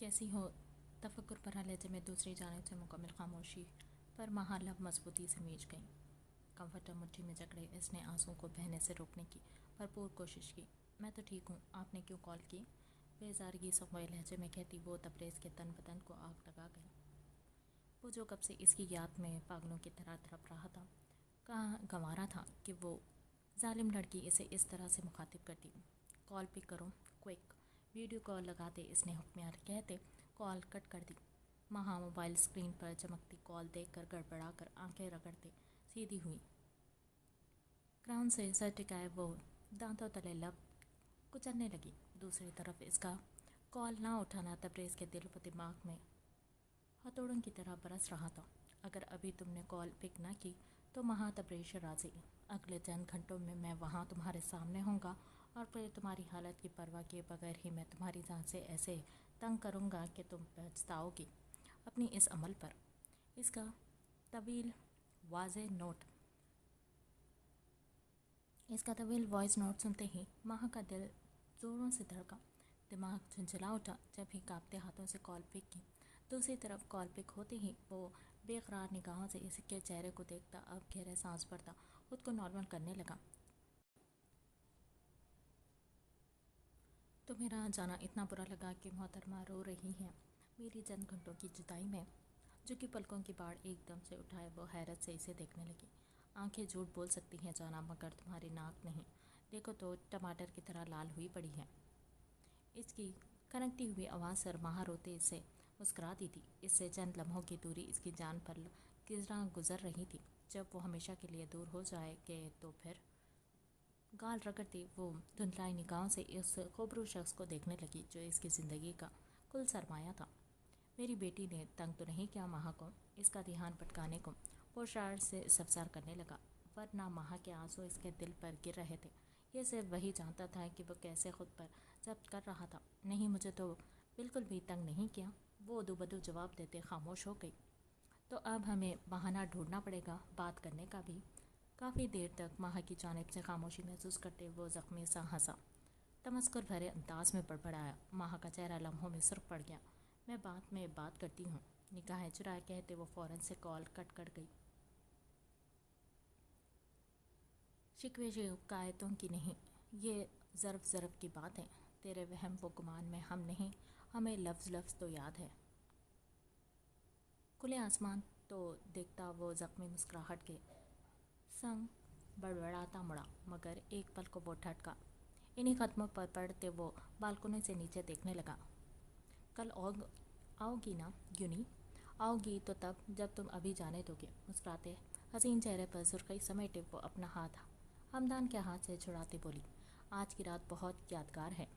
कैसी हो? तफक्कुर भरा लहजे में दूसरी जानिब से मुकम्मल खामोशी पर महा लब मजबूती से मीच गई। कम्फर्टर मुट्ठी में जकड़े इसने आंसुओं को बहने से रोकने की भरपूर कोशिश की। मैं तो ठीक हूँ, आपने क्यों कॉल की? बेजारगी सख्त लहजे में कहती वो तबरेज़ के तन बदन को आग लगा गई। वो जो कब से इसकी याद में पागलों की तरह तड़प रहा था, कहाँ गंवारा था कि वो जालिम लड़की इसे इस तरह से मुखातिब करती। कॉल पिक करो, क्विक। वीडियो कॉल लगाते इसने हुक्मियार कहते कॉल कट कर दी। महा मोबाइल स्क्रीन पर चमकती कॉल देखकर गड़बड़ा कर आंखें रगड़ते सीधी हुई। ग्राउंड से सर टिकाए वो दांतों तले लब कुचलने लगी। दूसरी तरफ इसका कॉल ना उठाना तबरेज़ के दिल व दिमाग में हथौड़ों की तरह बरस रहा था। अगर अभी तुमने कॉल पिक ना की तो महा तबरेज़ राजी, अगले चंद घंटों में मैं वहाँ तुम्हारे सामने होऊंगा और फिर तुम्हारी हालत की परवाह किए बगैर ही मैं तुम्हारी जान से ऐसे तंग करूँगा कि तुम पछताओगी अपनी इस अमल पर। इसका तवील वाज़े नोट इसका तवील वॉइस नोट सुनते ही महा का दिल ज़ोरों से धड़का। दिमाग झंझला उठा जब ही कांपते हाथों से कॉल पिक की। दूसरी तरफ कॉल पिक होते ही वो बेकरार निगाहों से इसके चेहरे को देखता, अब गहरे सांस भरता, खुद को नॉर्मल करने लगा। तो मेरा जाना इतना बुरा लगा कि मोहतरमा रो रही हैं मेरी चंद घंटों की जुदाई में। जो कि पलकों की बाढ़ एकदम से उठाए वो हैरत से इसे देखने लगी। आंखें झूठ बोल सकती हैं जाना, मगर तुम्हारी नाक नहीं। देखो तो टमाटर की तरह लाल हुई पड़ी है। इसकी खनकती हुई आवाज़ से महा रोते इसे मुस्कुरा दी थी। इससे चंद लम्हों की दूरी इसकी जान पर किस तरह गुजर रही थी। जब वो हमेशा के लिए दूर हो जाएगे तो फिर गाल रगड़ती वो धुंधलाई निगाहों से इस खूबरू शख्स को देखने लगी जो इसकी ज़िंदगी का कुल सरमाया था। मेरी बेटी ने तंग तो नहीं किया महा को? इसका ध्यान भटकाने को वो शायर से इस्तफसार करने लगा, वरना महा के आंसू इसके दिल पर गिर रहे थे। ये सिर्फ वही जानता था कि वो कैसे खुद पर जब्त कर रहा था। नहीं, मुझे तो बिल्कुल भी तंग नहीं किया, वो दुबदू जवाब देते खामोश हो गई। तो अब हमें बहाना ढूंढना पड़ेगा बात करने का भी। काफ़ी देर तक महा की जानिब से खामोशी महसूस करते वो ज़ख्मी सा हंसा, तमस्कुर भरे अंदाज में बड़बड़ाया। महा का चेहरा लम्हों में सुर्ख पड़ गया। मैं बात करती हूँ, निगाहें चुराए कहते वो फ़ौरन से कॉल कट कर गई। शिकवे शिकायतों की नहीं, ये ज़र्फ़ की बात है। तेरे वहम व गुमान में हम नहीं, हमें लफ्ज़ तो याद है। खुले आसमान तो देखता वो ज़ख्मी मुस्कुराहट के संग बड़बड़ाता मुड़ा, मगर एक पल को वो ठटका। इन्हीं कदमों पर पड़ते वो बालकनी से नीचे देखने लगा। कल आओगी ना यूनी? आओगी तो तब जब तुम अभी जाने दोगे। मुस्कुराते हसीन चेहरे पर सुर्खी समेटे वो अपना हाथ हमदान के हाथ से छुड़ाती बोली, आज की रात बहुत यादगार है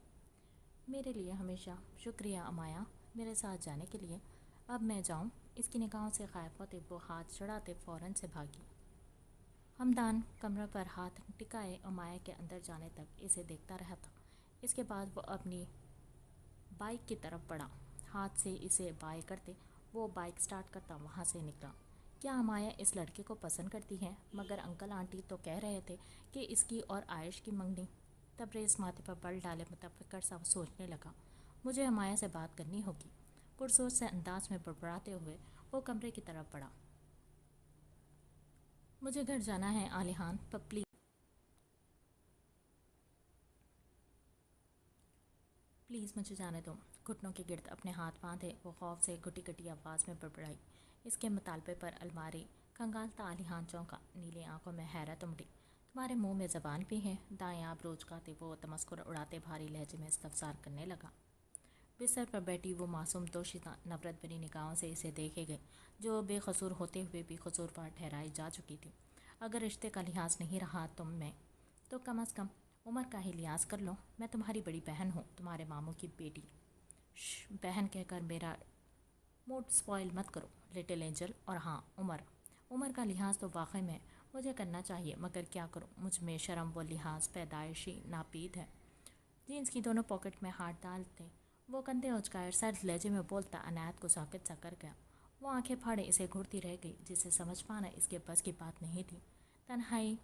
मेरे लिए। हमेशा शुक्रिया अमाया मेरे साथ जाने के लिए। अब मैं जाऊँ? इसकी निगाहों से गायब होते वो हाथ चढ़ाते फ़ौरन से भागी। हमदान कमरे पर हाथ टिकाए अमाया के अंदर जाने तक इसे देखता रहा था। इसके बाद वो अपनी बाइक की तरफ बढ़ा। हाथ से इसे बाय करते वो बाइक स्टार्ट करता वहाँ से निकला। क्या अमाया इस लड़के को पसंद करती है? मगर अंकल आंटी तो कह रहे थे कि इसकी और आयश की मंगनी। तबरेज़ माथे पर बल डाले मुतफक्कर सा सोचने लगा, मुझे अमाया से बात करनी होगी। पुरसोच से अंदाज में बड़बड़ाते हुए वो कमरे की तरफ बढ़ा। मुझे घर जाना है आलिहान, प्लीज़ मुझे जाने दो। घुटनों के गिर्द अपने हाथ बांधे वो खौफ से घुटी घटी आवाज़ में बड़बड़ाई। इसके मुतालबे पर अलमारी खंगालता आलिहान चौंका। नीली आंखों में हैरत उमड़ी। तुम्हारे मुंह में ज़बान भी है? दाएं आप रोज खाते वो तमस्कुर उड़ाते भारी लहजे में इस्तफसार करने लगा। बिस्तर पर बैठी वो मासूम दोषिता नफरत भरी निगाहों से इसे देखे गई, जो बेकसूर होते हुए भी कसूरवार ठहराई जा चुकी थी। अगर रिश्ते का लिहाज नहीं रहा तुम में, तो कम अज़ कम उम्र का ही लिहाज कर लो। मैं तुम्हारी बड़ी बहन हूँ, तुम्हारे मामू की बेटी। बहन कहकर मेरा मूड स्पॉइल मत करो लिटिल एंजल। और हाँ, उम्र का लिहाज तो वाकई में मुझे करना चाहिए, मगर क्या करूँ, मुझ में शर्म व लिहाज पैदाइशी नापीद है। जीन्स की दोनों पॉकेट में हाथ डालते वो कंधे उचकाए सर्द लहजे में बोलता अनायत को साकित सा कर गया। वो आंखें फाड़े इसे घूरती रह गई, जिसे समझ पाना इसके बस की बात नहीं थी। तन्हाई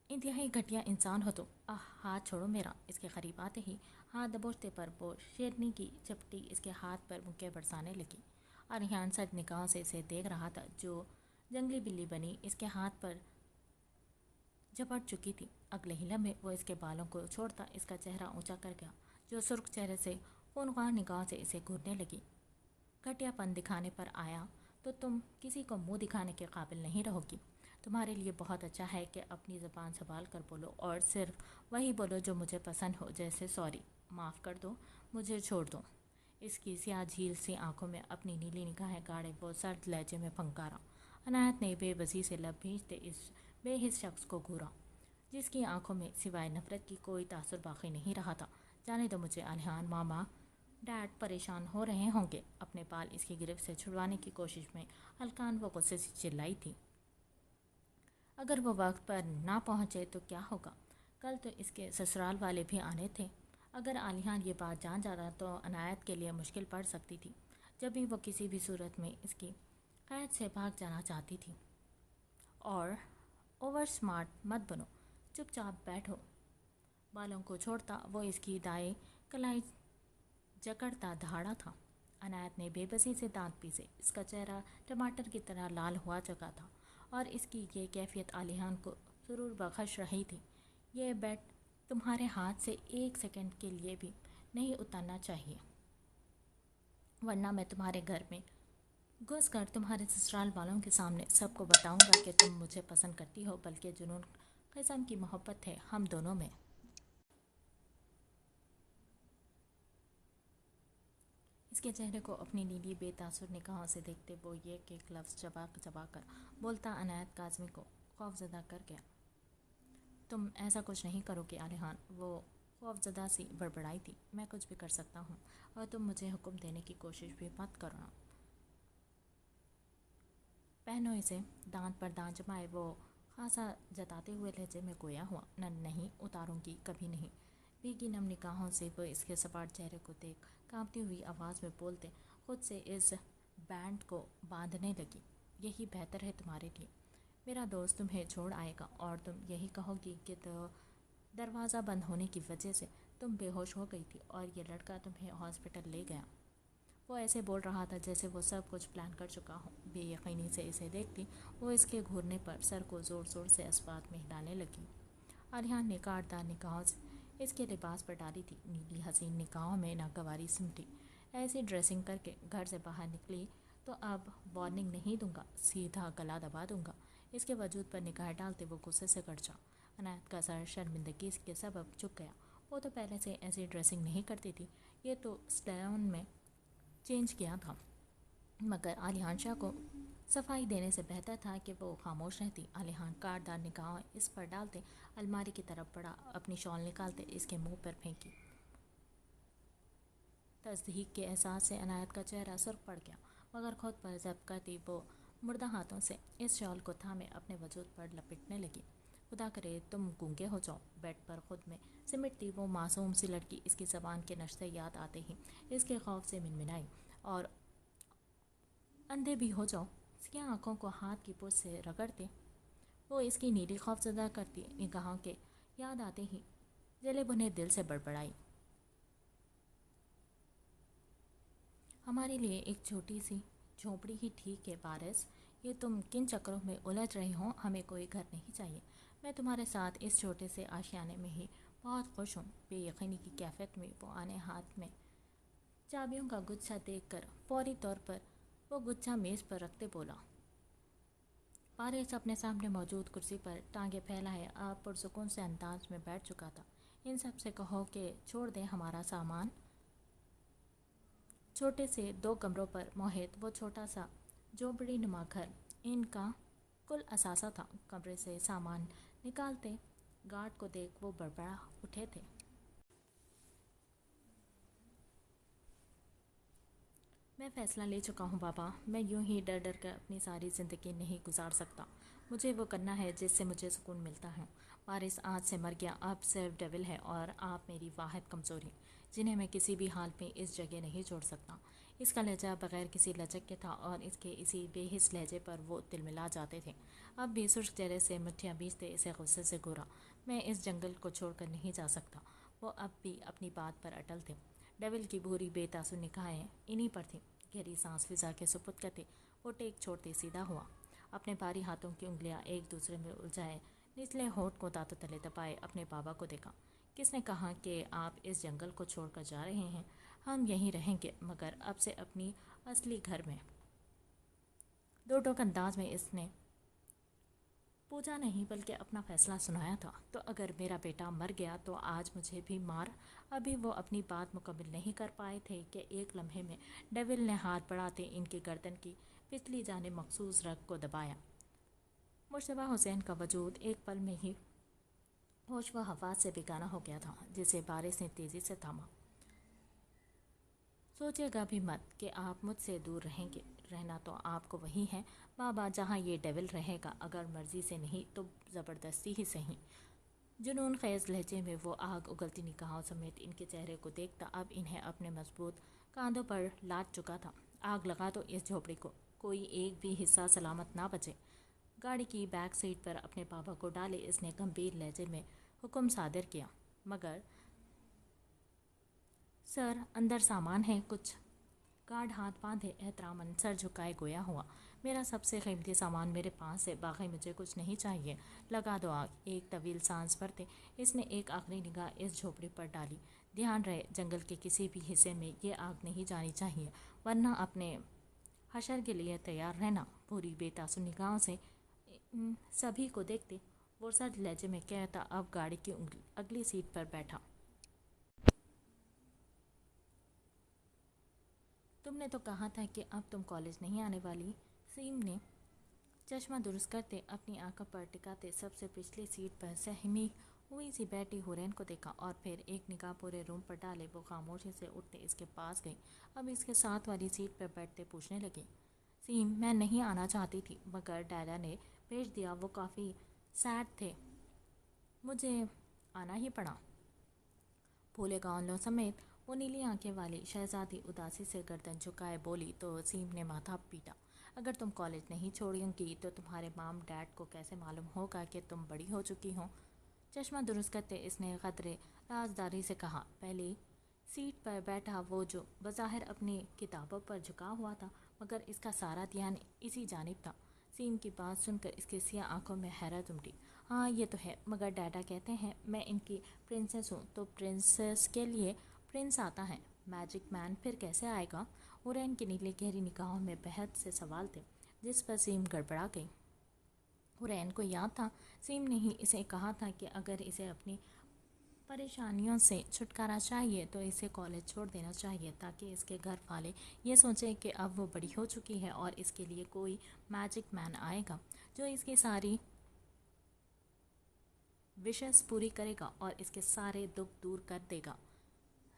इंतहाई घटिया इंसान हो तो। हाथ छोड़ो मेरा। इसके करीब आते ही ہاتھ دبوچتے پر وہ شیرنی کی چپٹی اس کے ہاتھ پر مکے برسانے لگی۔ ارحان سج نگاہوں سے اسے دیکھ رہا تھا جو جنگلی بلی بنی اس کے ہاتھ پر جھپٹ چکی تھی۔ اگلے ہی لمحے وہ اس کے بالوں کو چھوڑتا اس کا چہرہ اونچا کر گیا جو سرخ چہرے سے خونخوار نگاہوں سے اسے گھورنے لگی۔ گھٹیا پن دکھانے پر آیا تو تم کسی کو منہ دکھانے کے قابل نہیں رہو گی۔ تمہارے لیے بہت اچھا ہے کہ اپنی زبان سنبھال کر بولو اور صرف وہی بولو جو مجھے پسند ہو، جیسے سوری، معاف کر دو، مجھے چھوڑ دو۔ اس کی سیاہ جھیل سی آنکھوں میں اپنی نیلی نگاہیں گاڑے وہ سرد لہجے میں پھنکارا۔ عنایت نے بے بسی سے لب بھینچتے اس بے حس شخص کو گھورا جس کی آنکھوں میں سوائے نفرت کی کوئی تاثر باقی نہیں رہا تھا۔ جانے دو مجھے ارحان، ماما ڈیڈ پریشان ہو رہے ہوں گے۔ اپنے بال اس کی گرفت سے چھڑوانے کی کوشش میں ہلکان وہ غصے سے چلائی تھی۔ اگر وہ وقت پر نہ پہنچے تو کیا ہوگا؟ کل تو اس کے سسرال والے بھی آنے تھے۔ اگر عالیحان یہ بات جان جاتا تو عنایت کے لیے مشکل پڑ سکتی تھی۔ جب بھی وہ کسی بھی صورت میں اس کی قید سے بھاگ جانا چاہتی تھی۔ اور اوور سمارٹ مت بنو، چپ چاپ بیٹھو۔ بالوں کو چھوڑتا وہ اس کی دائیں کلائی جکڑتا دھاڑا تھا۔ عنایت نے بے بسی سے دانت پیسے۔ اس کا چہرہ ٹماٹر کی طرح لال ہوا چکا تھا اور اس کی یہ کیفیت عالیحان کو سرور بخش رہی تھی۔ یہ بیٹ تمہارے ہاتھ سے ایک سیکنڈ کے لیے بھی نہیں اترنا چاہیے، ورنہ میں تمہارے گھر میں گھس کر تمہارے سسرال والوں کے سامنے سب کو بتاؤں گا کہ تم مجھے پسند کرتی ہو، بلکہ جنون قسم کی محبت ہے ہم دونوں میں۔ اس کے چہرے کو اپنی نیلی بے تاثر نگاہوں سے دیکھتے وہ یہ کہ لفظ چبا چبا کر بولتا عنایت کاظمی کو خوفزدہ کر گیا۔ تم ایسا کچھ نہیں کرو گے عالیحان، وہ خوفزدہ سی بڑبڑائی تھی۔ میں کچھ بھی کر سکتا ہوں اور تم مجھے حکم دینے کی کوشش بھی مت کرنا۔ پہنو اسے۔ دانت پر دانت جمائے وہ خاصا جتاتے ہوئے لہجے میں گویا ہوا۔ نہیں اتاروں گی، کبھی نہیں۔ بھیگی نم نگاہوں سے وہ اس کے سپاٹ چہرے کو دیکھ کانپتی ہوئی آواز میں بولتے خود سے اس بینڈ کو باندھنے لگی۔ یہی بہتر ہے تمہارے لیے۔ میرا دوست تمہیں چھوڑ آئے گا اور تم یہی کہو گی کہ دروازہ بند ہونے کی وجہ سے تم بے ہوش ہو گئی تھی اور یہ لڑکا تمہیں ہاسپٹل لے گیا۔ وہ ایسے بول رہا تھا جیسے وہ سب کچھ پلان کر چکا ہو۔ بے یقینی سے اسے دیکھتی وہ اس کے گھورنے پر سر کو زور زور سے اسبات میں ہلانے لگی۔ عالیحان نے کاٹدار نگاہوں سے اس کے لباس پر ڈالی تھی۔ نیلی حسین نگاہوں میں ناگواری سمٹی۔ ایسی ڈریسنگ کر کے گھر سے باہر نکلی تو اب وارننگ نہیں دوں گا، سیدھا گلا دبا دوں گا۔ اس کے وجود پر نگاہ ڈالتے وہ غصے سے گرجا۔ عنایت کا سر شرمندگی کے سبب جھک گیا۔ وہ تو پہلے سے ایسی ڈریسنگ نہیں کرتی تھی، یہ تو سیلون میں چینج کیا تھا۔ مگر عالیحان شاہ کو صفائی دینے سے بہتر تھا کہ وہ خاموش رہتی۔ عالیحان کاٹدار نگاہیں اس پر ڈالتے الماری کی طرف بڑھا، اپنی شال نکالتے اس کے منہ پر پھینکی۔ تصدیق کے احساس سے عنایت کا چہرہ سرخ پڑ گیا، مگر خود پر ضبط کرتی وہ مردہ ہاتھوں سے اس شال کو تھامے اپنے وجود پر لپیٹنے لگی۔ خدا کرے تم گونگے ہو جاؤ۔ بیڈ پر خود میں سمٹتی وہ معصوم سی لڑکی اس کی زبان کے نشتے یاد آتے ہی اس کے خوف سے منمنائی۔ اور اندھے بھی ہو جاؤ۔ سیاہ آنکھوں کو ہاتھ کی پشت سے رگڑتے وہ اس کی نیلی خوفزدہ کرتی نگاہوں کے یاد آتے ہی جلے بھنے دل سے بڑبڑائی۔ ہمارے لیے ایک چھوٹی سی جھونپڑی ہی ٹھیک ہے وارث، یہ تم کن چکروں میں الجھ رہے ہو؟ ہمیں کوئی گھر نہیں چاہیے، میں تمہارے ساتھ اس چھوٹے سے آشیانے میں ہی بہت خوش ہوں۔ بے یقینی کی کیفیت میں وہ آنے ہاتھ میں چابیوں کا گچھا دیکھ کر فوری طور پر وہ گچھا میز پر رکھتے بولا۔ وارث اپنے سامنے موجود کرسی پر ٹانگیں پھیلائے اب پرسکون سے انداز میں بیٹھ چکا تھا۔ ان سب سے کہو کہ چھوڑ دیں ہمارا سامان۔ چھوٹے سے 2 کمروں پر محیط وہ چھوٹا سا جھونپڑی نما گھر ان کا کل اثاثہ تھا۔ کمرے سے سامان نکالتے گارڈ کو دیکھ وہ بڑبڑا اٹھے تھے۔ میں فیصلہ لے چکا ہوں بابا، میں یوں ہی ڈر ڈر کر اپنی ساری زندگی نہیں گزار سکتا۔ مجھے وہ کرنا ہے جس سے مجھے سکون ملتا ہے۔ وارث آج سے مر گیا، اب صرف ڈیول ہے اور آپ میری واحد کمزوری، جنہیں میں کسی بھی حال میں اس جگہ نہیں چھوڑ سکتا۔ اس کا لہجہ بغیر کسی لچک کے تھا اور اس کے اسی بے حس لہجے پر وہ تلملا جاتے تھے۔ اب بھی سرخ چہرے سے مٹھیاں بیچتے اسے غصے سے گھورا۔ میں اس جنگل کو چھوڑ کر نہیں جا سکتا۔ वो अब भी अपनी बात पर अटल थे। डेविल की भूरी बेतासु निगाहें इन्हीं पर थी। गहरी सांस फिजा के सुपुत करते वो टेक छोड़ते सीधा हुआ। अपने भारी हाथों की उंगलियां एक दूसरे में उलझाए निचले होठ को दांतों तले दबाए अपने बाबा को देखा। किसने कहा कि आप इस जंगल को छोड़कर जा रहे हैं? हम यहीं रहेंगे, मगर अब से अपनी असली घर में। दो टोक अंदाज में इसने पूछा नहीं बल्कि अपना फैसला सुनाया था। तो अगर मेरा बेटा मर गया तो आज मुझे भी मार। अभी वो अपनी बात मुकम्मल नहीं कर पाए थे कि एक लम्हे में डेविल ने हाथ बढ़ाते इनकी गर्दन की पिछली जाने मखसूस रग को दबाया। मुश्तबा हुसैन का वजूद एक पल में ही होश व हवास से बेगाना हो गया था, जिसे बारिश ने तेजी से थामा। सोचिएगा भी मत कि आप मुझसे दूर रहेंगे। रहना तो आपको वही है बाबा, जहाँ ये डेविल रहेगा, अगर मर्जी से नहीं तो ज़बरदस्ती ही सही। जुनून खेज लहजे में वो आग उगलती निगाहों समेत इनके चेहरे को देखता अब इन्हें अपने मजबूत कांधों पर लाद चुका था। आग लगा तो इस झोपड़ी को कोई एक भी हिस्सा सलामत ना बचे। गाड़ी की बैक सीट पर अपने पापा को डाले इसने गंभीर लहजे में हुक्म सादिर किया। मगर सर, अंदर सामान है कुछ। गार्ड हाथ बांधे एहतरामन सर झुकाए गोया हुआ। मेरा सबसे कीमती सामान मेरे पास है, बाकी मुझे कुछ नहीं चाहिए। लगा दो आग। एक तवील सांस भरते इसने एक आखिरी निगाह इस झोपड़ी पर डाली। ध्यान रहे, जंगल के किसी भी हिस्से में ये आग नहीं जानी चाहिए, वरना अपने हशर के लिए तैयार रहना। पूरी बेतासु निगाहों से सभी को देखते वो सर्द लहजे में कहता अब गाड़ी की अगली सीट पर बैठा। तुमने तो कहा था कि अब तुम कॉलेज नहीं आने वाली। सीम ने चश्मा दुरुस्त करते अपनी आंखों पर टिकाते सबसे पिछली सीट पर सहमी हुई सी बैठी हुरैन को देखा और फिर एक निगाह पूरे रूम पर डाले वो खामोशी से उठते इसके पास गई। अब इसके साथ वाली सीट पर बैठते पूछने लगी, सीम, मैं नहीं आना चाहती थी मगर डैडा ने भेज दिया। वो काफ़ी सैड थे, मुझे आना ही पड़ा। भोले गांवों समेत वो नीली आंखें वाली शहजादी उदासी से गर्दन झुकाए बोली तो सीम ने माथा पीटा। अगर तुम कॉलेज नहीं छोड़ेंगी तो तुम्हारे माम डैड को कैसे मालूम होगा कि तुम बड़ी हो चुकी हो? चश्मा दुरुस्त करते इसने खतरे राजदारी से कहा। पहले सीट पर बैठा वो जो बज़ाहिर अपनी किताबों पर झुका हुआ था, मगर इसका सारा ध्यान इसी जानिब था। सीम की बात सुनकर इसकी सिया आंखों में हैरत उमड़ी। हाँ ये तो है, मगर डैडा कहते हैं मैं इनकी प्रिंसेस हूँ, तो प्रिंसेस के लिए प्रिंस आता है, मैजिक मैन फिर कैसे आएगा? हुरैन की नीली गहरी निगाहों में बेहद से सवाल थे, जिस पर सीम गड़बड़ा गई। हुरैन को याद था सीम ने ही इसे कहा था कि अगर इसे अपनी परेशानियों से छुटकारा चाहिए तो इसे कॉलेज छोड़ देना चाहिए, ताकि इसके घर वाले ये सोचें कि अब वो बड़ी हो चुकी है और इसके लिए कोई मैजिक मैन आएगा जो इसकी सारी विशेष पूरी करेगा और इसके सारे दुख दूर कर देगा।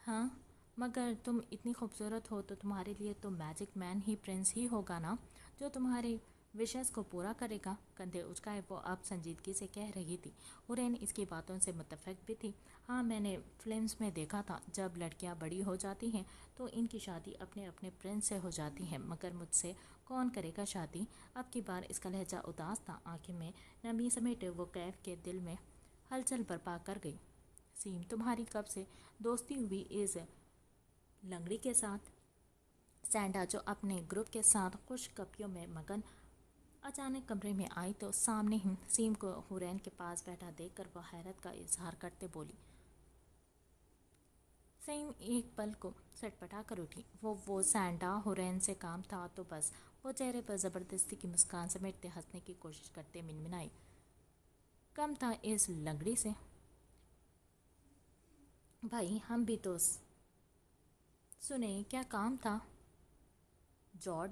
हाँ, मगर तुम इतनी खूबसूरत हो तो तुम्हारे लिए तो मैजिक मैन ही प्रिंस ही होगा ना, जो तुम्हारे विशेष को पूरा करेगा। कंधे उचकाए वो अब संजीदगी से कह रही थी। हुरैन इसकी बातों से मुत्तफिक भी थी। हाँ, मैंने फिल्म्स में देखा था, जब लड़कियां बड़ी हो जाती हैं तो इनकी शादी अपने अपने प्रिंस से हो जाती है, मगर मुझसे कौन करेगा शादी? अब की बार इसका लहजा उदास था। आंखें में नमी समेटे वो कैफ के दिल में हलचल बर्पा कर गई। सीम, तुम्हारी कब से दोस्ती हुई इस लंगड़ी के साथ? सैंडा जो अपने ग्रुप के साथ खुशगपियों में मगन अचानक कमरे में आई तो सामने ही सीम को हुरैन के पास बैठा देखकर वह हैरत का इजहार करते बोली। सीम एक पल को सटपटा कर उठी। वो सैंडा हुरैन से काम था तो बस। वो चेहरे पर ज़बरदस्ती की मुस्कान समेटते हंसने की कोशिश करते मिनमिनाई, कम था इस लंगड़ी से। भाई हम भी तो सुने, क्या काम था? जॉर्ड,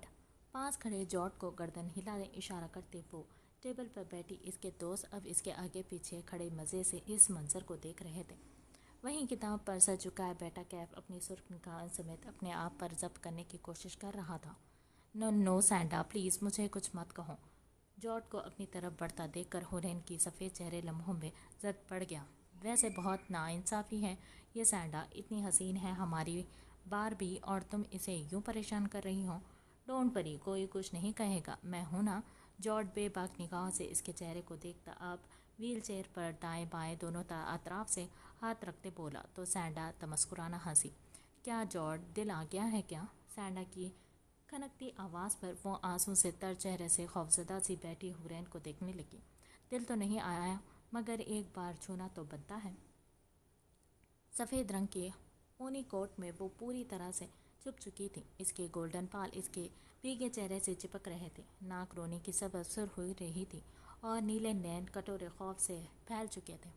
पास खड़े जॉर्ड को गर्दन हिलाने इशारा करते वो टेबल पर बैठी इसके दोस्त अब इसके आगे पीछे खड़े मज़े से इस मंजर को देख रहे थे। वहीं किताब पर सर झुकाए बैठा कैफ अपनी सुर्ख निगाह समेत अपने आप पर जब्त करने की कोशिश कर रहा था। नो नो सैंडा, प्लीज़ मुझे कुछ मत कहो। जॉर्ड को अपनी तरफ बढ़ता देखकर हुरैन की सफ़ेद चेहरे लम्हों में जद पड़ गया। वैसे बहुत नाइंसाफ़ी है ये सैंडा, इतनी हसीन है हमारी बारबी और तुम इसे यूं परेशान कर रही हो। डोंट वरी, कोई कुछ नहीं कहेगा, मैं हूं ना। जॉर्ड बेबाक निगाहों से इसके चेहरे को देखता अब व्हील चेयर पर दाएं बाएं दोनों अतराफ से ہاتھ رکھتے بولا تو سینڈا تمسکرانہ ہنسی۔ کیا جارج دل آ گیا ہے کیا؟ سینڈا کی کھنکتی آواز پر وہ آنسوں سے تر چہرے سے خوفزدہ سی بیٹھی ہورین کو دیکھنے لگی۔ دل تو نہیں آیا مگر ایک بار چھونا تو بنتا ہے۔ سفید رنگ کے اونی کوٹ میں وہ پوری طرح سے چھپ چکی تھی۔ اس کے گولڈن بال اس کے بھیگے چہرے سے چپک رہے تھے، ناک رونے کی سبب سرخ ہوئی رہی تھی اور نیلے نین کٹورے خوف سے پھیل چکے تھے۔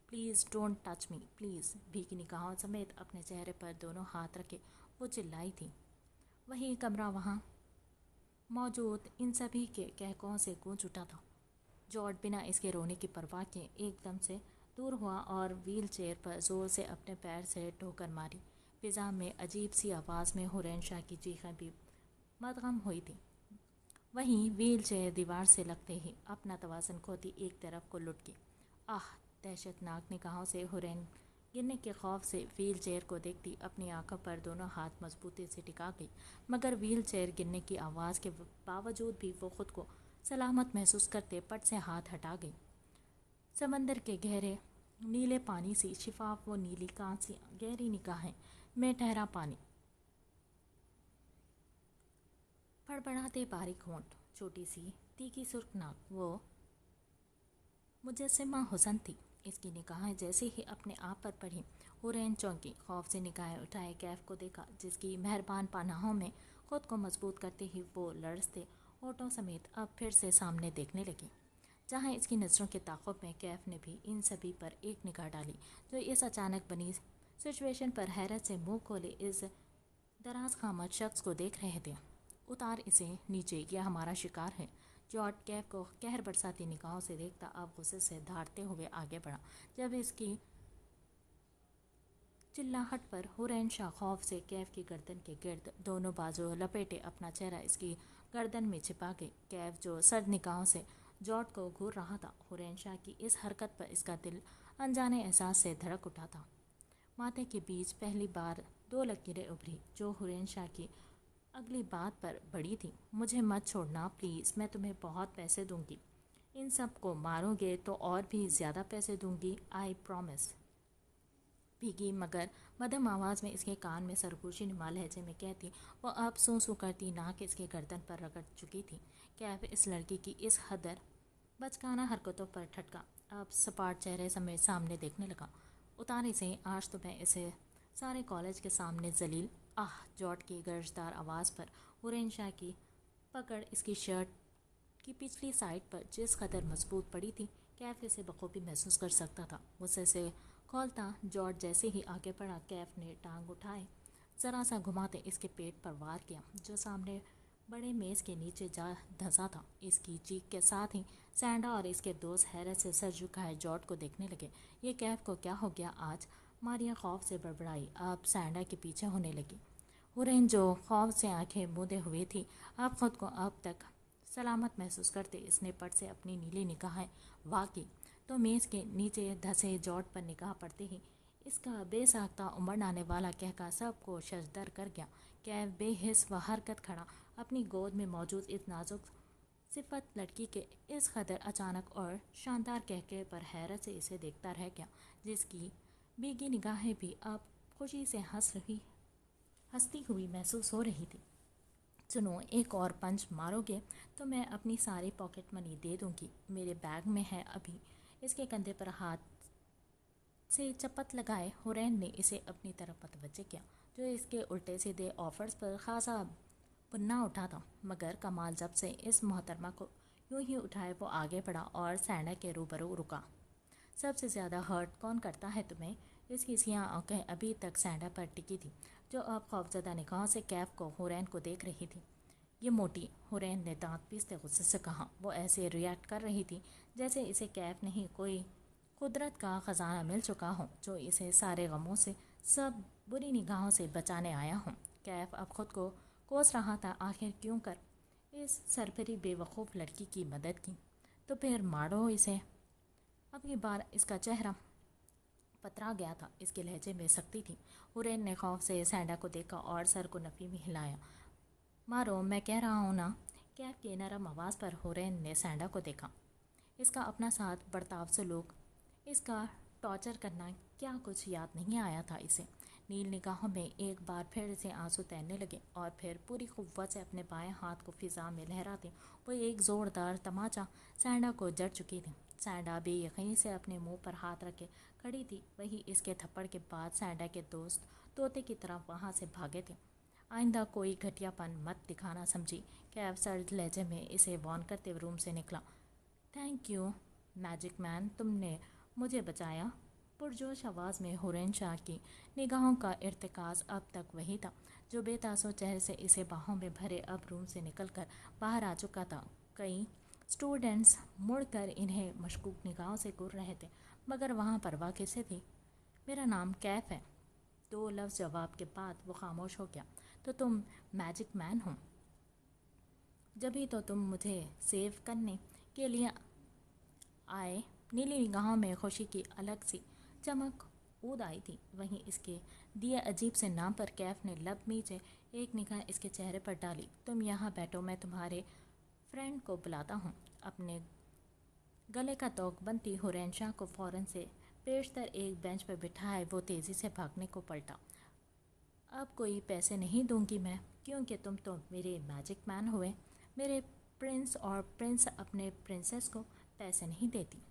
Please don't touch me please, بھیگی نگاہوں سمیت اپنے چہرے پر دونوں ہاتھ رکھے وہ چلائی تھی۔ وہی کمرہ وہاں موجود ان سبھی کے کہکہوں سے گونج اٹھا تھا۔ جارج بنا اس کے رونے کی پرواہ کیے ایک دم سے دور ہوا اور ویل چیئر پر زور سے اپنے پیر سے ٹھوکر ماری۔ فضا میں عجیب سی آواز میں ہورین شاہ کی چیخیں بھی مدغم ہوئی تھی۔ وہیں ویل چیئر دیوار سے لگتے ہی اپنا توازن کھوتی ایک طرف کو لٹ گئی۔ آہ! دہشت ناک نگاہوں سے ہورین گرنے کے خوف سے ویل چیئر کو دیکھتی اپنی آنکھوں پر دونوں ہاتھ مضبوطی سے ٹکا گئی، مگر ویل چیئر گرنے کی آواز کے باوجود بھی وہ خود کو سلامت محسوس کرتے پٹ سے ہاتھ ہٹا گئی۔ سمندر کے گہرے نیلے پانی سی شفاف وہ نیلی کانچیاں گہری نگاہیں میں ٹھہرا پانی، بڑبڑاتے باریک ہونٹ، چھوٹی سی تیکھی سرخ ناک، وہ مجسمہ حسن تھی۔ اس کی نگاہیں جیسے ہی اپنے آپ پر پڑھی، ہورین چونکی، خوف سے نگاہیں اٹھائے کیف کو دیکھا جس کی مہربان پناہوں میں خود کو مضبوط کرتے ہی وہ لرزتے ہونٹوں سمیت اب پھر سے سامنے دیکھنے لگی۔ جہاں اس کی نظروں کے تعاقب میں کیف نے بھی ان سبھی پر ایک نگاہ ڈالی جو اس اچانک بنی سچویشن پر حیرت سے منہ کھولے اس دراز قامت شخص کو دیکھ رہے تھے۔ اتار اسے نیچے، یہ ہمارا شکار ہے۔ جارج کیف کو قہر برساتی نگاہوں سے دیکھتا اب غصے سے دھاڑتے ہوئے آگے بڑھا۔ جب اس کی چلاہٹ پر ہورین شاہ خوف سے کیف کی گردن کے گرد دونوں بازو لپیٹے اپنا چہرہ اس کی گردن میں چھپا گئی۔ کیف جو سرد نگاہوں سے جارج کو گھور رہا تھا، ہورین شاہ کی اس حرکت پر اس کا دل انجانے احساس سے دھڑک اٹھا تھا۔ ماتھے کے بیچ پہلی بار دو لکیریں ابھری جو ہورین شاہ کی اگلی بات پر بڑھی تھی۔ مجھے مت چھوڑنا پلیز، میں تمہیں بہت پیسے دوں گی، ان سب کو مارو گے تو اور بھی زیادہ پیسے دوں گی، آئی پرومس۔ بھیگی مگر مدھم آواز میں اس کے کان میں سرگوشی نما لہجے میں کہتی وہ اب سوں سوں کرتی ناک اس کے گردن پر رگڑ چکی تھی۔ کیف اس لڑکی کی اس حدر بچکانہ حرکتوں پر ٹھٹکا، اب سپاٹ چہرے سمیت سامنے دیکھنے لگا۔ اتارے سے آج تو میں اسے سارے کالج کے سامنے ذلیل۔ آہ! جارج کی گرجدار آواز پر ہورین شاہ کی پکڑ اس کی شرٹ کی پچھلی سائڈ پر جس قدر مضبوط پڑی تھی، کیف اسے بخوبی محسوس کر سکتا تھا۔ غصے سے کھولتا جارج جیسے ہی آگے بڑھا، کیف نے ٹانگ اٹھائے ذرا سا گھماتے اس کے پیٹ پر وار کیا جو سامنے بڑے میز کے نیچے جا دھنسا تھا۔ اس کی چیخ کے ساتھ ہی سینڈا اور اس کے دوست حیرت سے سر جھکائے جارج کو دیکھنے لگے۔ یہ کیف کو کیا ہو گیا آج؟ ماریا خوف سے بڑبڑائی، اب سینڈا کے پیچھے ہونے لگی۔ ہورین جو خوف سے آنکھیں موندے ہوئے تھی، اب خود کو اب تک سلامت محسوس کرتے اس نے پٹ سے اپنی نیلی نگاہیں واقعی تو میز کے نیچے دھسے جارج پر نگاہ پڑتے ہی اس کا بے ساختہ امڑ آنے والا کہکہ سب کو ششدر کر گیا۔ کیف بے حس و حرکت کھڑا اپنی گود میں موجود اس نازک صفت لڑکی کے اس قدر اچانک اور شاندار کہکہے پر حیرت سے اسے دیکھتا رہ گیا جس کی بھیگی نگاہیں بھی اب خوشی سے ہنستی ہوئی محسوس ہو رہی تھی۔ سنو، ایک اور پنچ مارو گے تو میں اپنی ساری پاکٹ منی دے دوں گی، میرے بیگ میں ہے ابھی۔ اس کے کندھے پر ہاتھ سے چپت لگائے ہورین نے اسے اپنی طرف متوجہ کیا جو اس کے الٹے سیدھے آفرز پر خاصا بننا اٹھا تھا۔ مگر کمال جب سے اس محترمہ کو یوں ہی اٹھائے وہ آگے بڑھا اور سینڈا کے روبرو رکا۔ سب سے زیادہ ہرٹ کون کرتا ہے تمہیں؟ اس کی سیاہ آنکھیں ابھی تک سینڈا پر ٹکی تھی جو اب خوفزدہ نگاہوں سے کیف کو ہورین کو دیکھ رہی تھی۔ یہ موٹی، ہورین نے دانت پیستے غصے سے کہا۔ وہ ایسے ریئیکٹ کر رہی تھی جیسے اسے کیف نہیں کوئی قدرت کا خزانہ مل چکا ہو جو اسے سارے غموں سے، سب بری نگاہوں سے بچانے آیا ہو۔ کیف اب خود کو کوس رہا تھا آخر کیوں کر اس سربری بے وقوف لڑکی کی مدد کی؟ تو پھر مارو اسے۔ اب کی بار اس کا چہرہ پترا گیا تھا، اس کے لہجے میں سختی تھی۔ ہورین نے خوف سے سینڈا کو دیکھا اور سر کو نفی میں ہلایا۔ مارو، میں کہہ رہا ہوں نا۔ کیف کی نرم آواز پر ہورین نے سینڈا کو دیکھا۔ اس کا اپنا ساتھ برتاؤ، سلوک، اس کا टॉर्चर करना क्या कुछ याद नहीं आया था इसे। नील निगाहों में एक बार फिर से आंसू तैरने लगे और फिर पूरी कुव्वत से अपने बाएं हाथ को फिजा में लहराते वो एक जोरदार तमाचा सैंडा को जड़ चुकी थी। सैंडा बेयकीनी से अपने मुंह पर हाथ रखे खड़ी थी। वही इसके थप्पड़ के बाद सैंडा के दोस्त तोते की तरफ वहां से भागे थे। आइंदा कोई घटियापन मत दिखाना समझी। कैफ सर्द लहजे में इसे वार्न करते हुए रूम से निकला। थैंक यू मैजिक मैन, तुमने मुझे बचाया। पुरजोश आवाज़ में हुरैन शाह की निगाहों का इर्तिकाज़ अब तक वही था जो बेतासो चेहरे से इसे बाहों में भरे अब रूम से निकलकर बाहर आ चुका था। कई स्टूडेंट्स मुड़कर इन्हें मशकूक निगाहों से घूर रहे थे, मगर वहाँ परवाह किसे थी। मेरा नाम कैफ है। 2 लफ्ज़ जवाब के बाद वो खामोश हो गया। तो तुम मैजिक मैन हो? जभी तो तुम मुझे सेव करने के लिए आए। नीली निगाहों में खुशी की अलग सी चमक ऊद आई थी। वहीं इसके दिए अजीब से नाम पर कैफ ने लब नीचे एक निगाह इसके चेहरे पर डाली। तुम यहाँ बैठो, मैं तुम्हारे फ्रेंड को बुलाता हूँ। अपने गले का तोक बनती हुरैन शाह को फौरन से पेशतर एक बेंच पर बिठाए वो तेज़ी से भागने को पलटा। अब कोई पैसे नहीं दूंगी मैं, क्योंकि तुम तो मेरे मैजिक मैन हुए। मेरे प्रिंस और प्रिंस अपने प्रिंसेस को पैसे नहीं देती।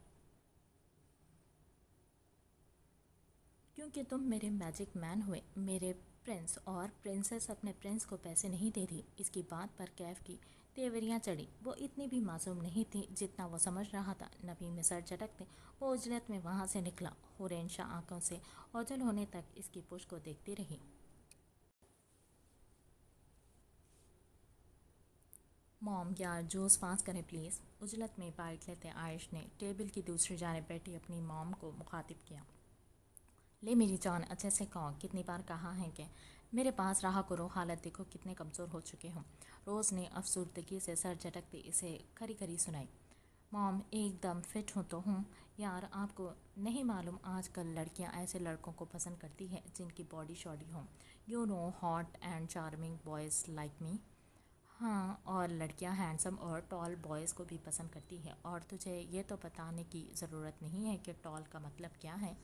क्योंकि तुम मेरे मैजिक मैन हुए, मेरे प्रिंस और प्रिंसेस अपने प्रिंस को पैसे नहीं देती। इसकी बात पर कैफ की तेवरियाँ चढ़ी। वो इतनी भी मासूम नहीं थी जितना वो समझ रहा था। नबी में सर झटकते वो उजलत में वहाँ से निकला। हुरैन शाह आंखों से ओझल होने तक इसकी पुश को देखती रही। मॉम यार जूस पास करें प्लीज़। उजलत में बाइट लेते आयश ने टेबल की दूसरी जानिब बैठी अपनी मॉम को मुखातिब किया। ले मेरी जान, अच्छे से कहो, कितनी बार कहा है कि मेरे पास रहा करो, हालत देखो कितने कमज़ोर हो चुके हो। रोज़ ने अफसुर्दगी से सर झटकते इसे खरी खरी सुनाई। मॉम एकदम फिट हूँ तो हूँ यार, आपको नहीं मालूम आजकल लड़कियाँ ऐसे लड़कों को पसंद करती है जिनकी बॉडी शॉडी हो, you know, hot and charming boys like me. हाँ, और लड़कियां हैंडसम और टॉल बॉयज़ को भी पसंद करती है। और तुझे ये तो बताने की ज़रूरत नहीं है कि टॉल का मतलब क्या है।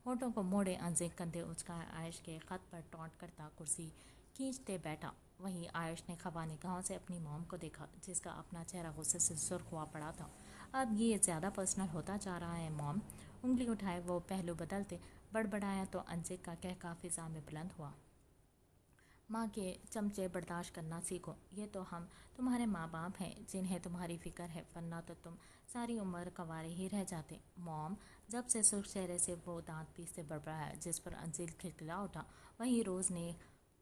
होठों को मोड़े अंजे कंधे उचकाए आयश के ख़त पर टॉन्ट करता कुर्सी खींचते बैठा। वहीं आयश ने खबा निगाहों से अपनी मॉम को देखा जिसका अपना चेहरा गुस्से से सुर्ख हुआ पड़ा था। अब ये ज़्यादा पर्सनल होता जा रहा है मॉम। उंगली उठाए वो पहलू बदलते बड़बड़ाया तो अंजे का कहका फिजा में बुलंद हुआ। माँ के चमचे बर्दाश्त करना सीखो। ये तो हम तुम्हारे माँ बाप हैं जिन्हें तुम्हारी फिक्र है, वरना तो तुम सारी उम्र कंवारे ही रह जाते। मॉम, जब से सुर्ख चेहरे से वो दांत पीसते बड़बड़ाया जिस पर अंजिल खिलखिला उठा। वहीं रोज़ ने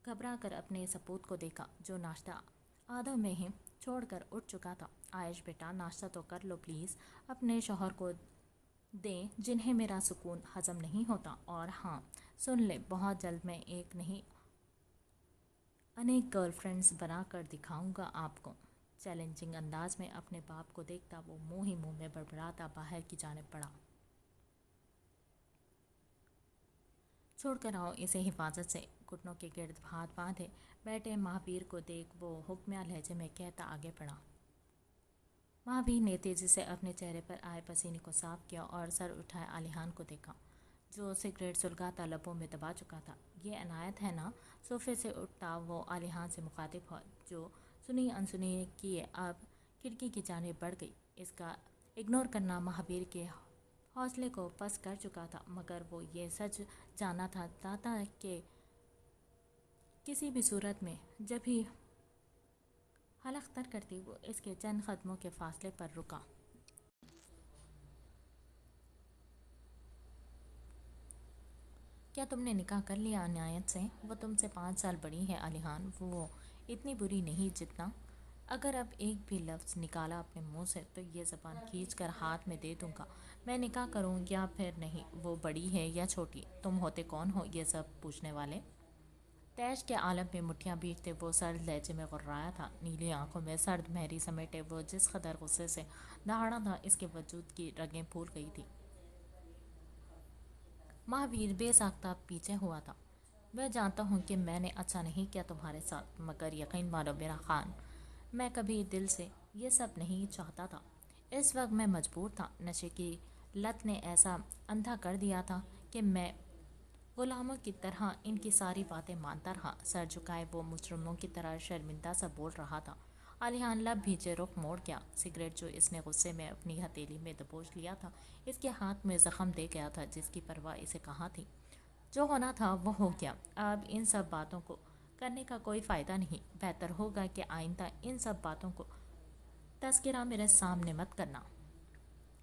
घबरा कर अपने सपूत को देखा जो नाश्ता आधा में ही छोड़कर उठ चुका था। आयश बेटा, नाश्ता तो कर लो प्लीज़, अपने शौहर को दें जिन्हें मेरा सुकून हजम नहीं होता। और हाँ सुन ले, बहुत जल्द मैं एक नहीं अनेक गर्लफ्रेंड्स बना कर दिखाऊंगा आपको। चैलेंजिंग अंदाज में अपने बाप को देखता वो मुंह ही मुंह में बड़बड़ाता बाहर की जानिब बढ़ा। छोड़कर आओ इसे हिफाजत से। घुटनों के गिर्द हाथ बांधे बैठे महावीर को देख वो हुक्मिया लहजे में कहता आगे बढ़ा। महावीर ने तेजी से अपने चेहरे पर आए पसीने को साफ किया और सर उठाए आलिहान को देखा जो सिगरेट सुलगाता लबों में दबा चुका था। ये अनायत है ना? सोफे से उठता वो आलिहान से मुखातिब हुआ जो सुनी अनसुनी किए अब खिड़की की जानिब बढ़ गई। इसका इग्नोर करना महावीर के हौसले को पस्त कर चुका था, मगर वो ये सच जाना था कि किसी भी सूरत में जब भी हलक तर करती वो इसके चंद कदमों के फासले पर रुका। क्या तुमने निकाह कर लिया अनायत से? वो तुमसे 5 साल बड़ी है आलिहान, वो इतनी बुरी नहीं जितना। अगर अब एक भी लफ्ज़ निकाला अपने मुंह से तो ये ज़बान खींच कर हाथ में दे दूंगा। मैं निकाह करूं या फिर नहीं, वो बड़ी है या छोटी, तुम होते कौन हो ये सब पूछने वाले? तैश के आलम में मुठ्ठियाँ भींचते वो सर्द लहजे में गुर्राया था। नीली आंखों में सर्द मेहरी समेटे वो जिस कदर गुस्से से दहाड़ा था इसके वजूद की रगें फूल गई थी। महावीर बेसाख्ता पीछे हुआ था। मैं जानता हूँ कि मैंने अच्छा नहीं किया तुम्हारे साथ, मगर यकीन मानो मेरा खान, मैं कभी दिल से ये सब नहीं चाहता था। इस वक्त मैं मजबूर था। नशे की लत ने ऐसा अंधा कर दिया था कि मैं गुलामों की तरह इनकी सारी बातें मानता रहा। सर झुकाए वो मुजरिमों की तरह शर्मिंदा सा बोल रहा था। आलियान लब भींचे रुख मोड़ गया। सिगरेट जो इसने गुस्से में अपनी हथेली में दबोच लिया था, इसके हाथ में जख्म दे गया था जिसकी परवाह इसे कहाँ थी। जो होना था वो हो गया। अब इन सब बातों को करने का कोई फ़ायदा नहीं। बेहतर होगा कि आइंदा इन सब बातों को तस्करा मेरे सामने मत करना।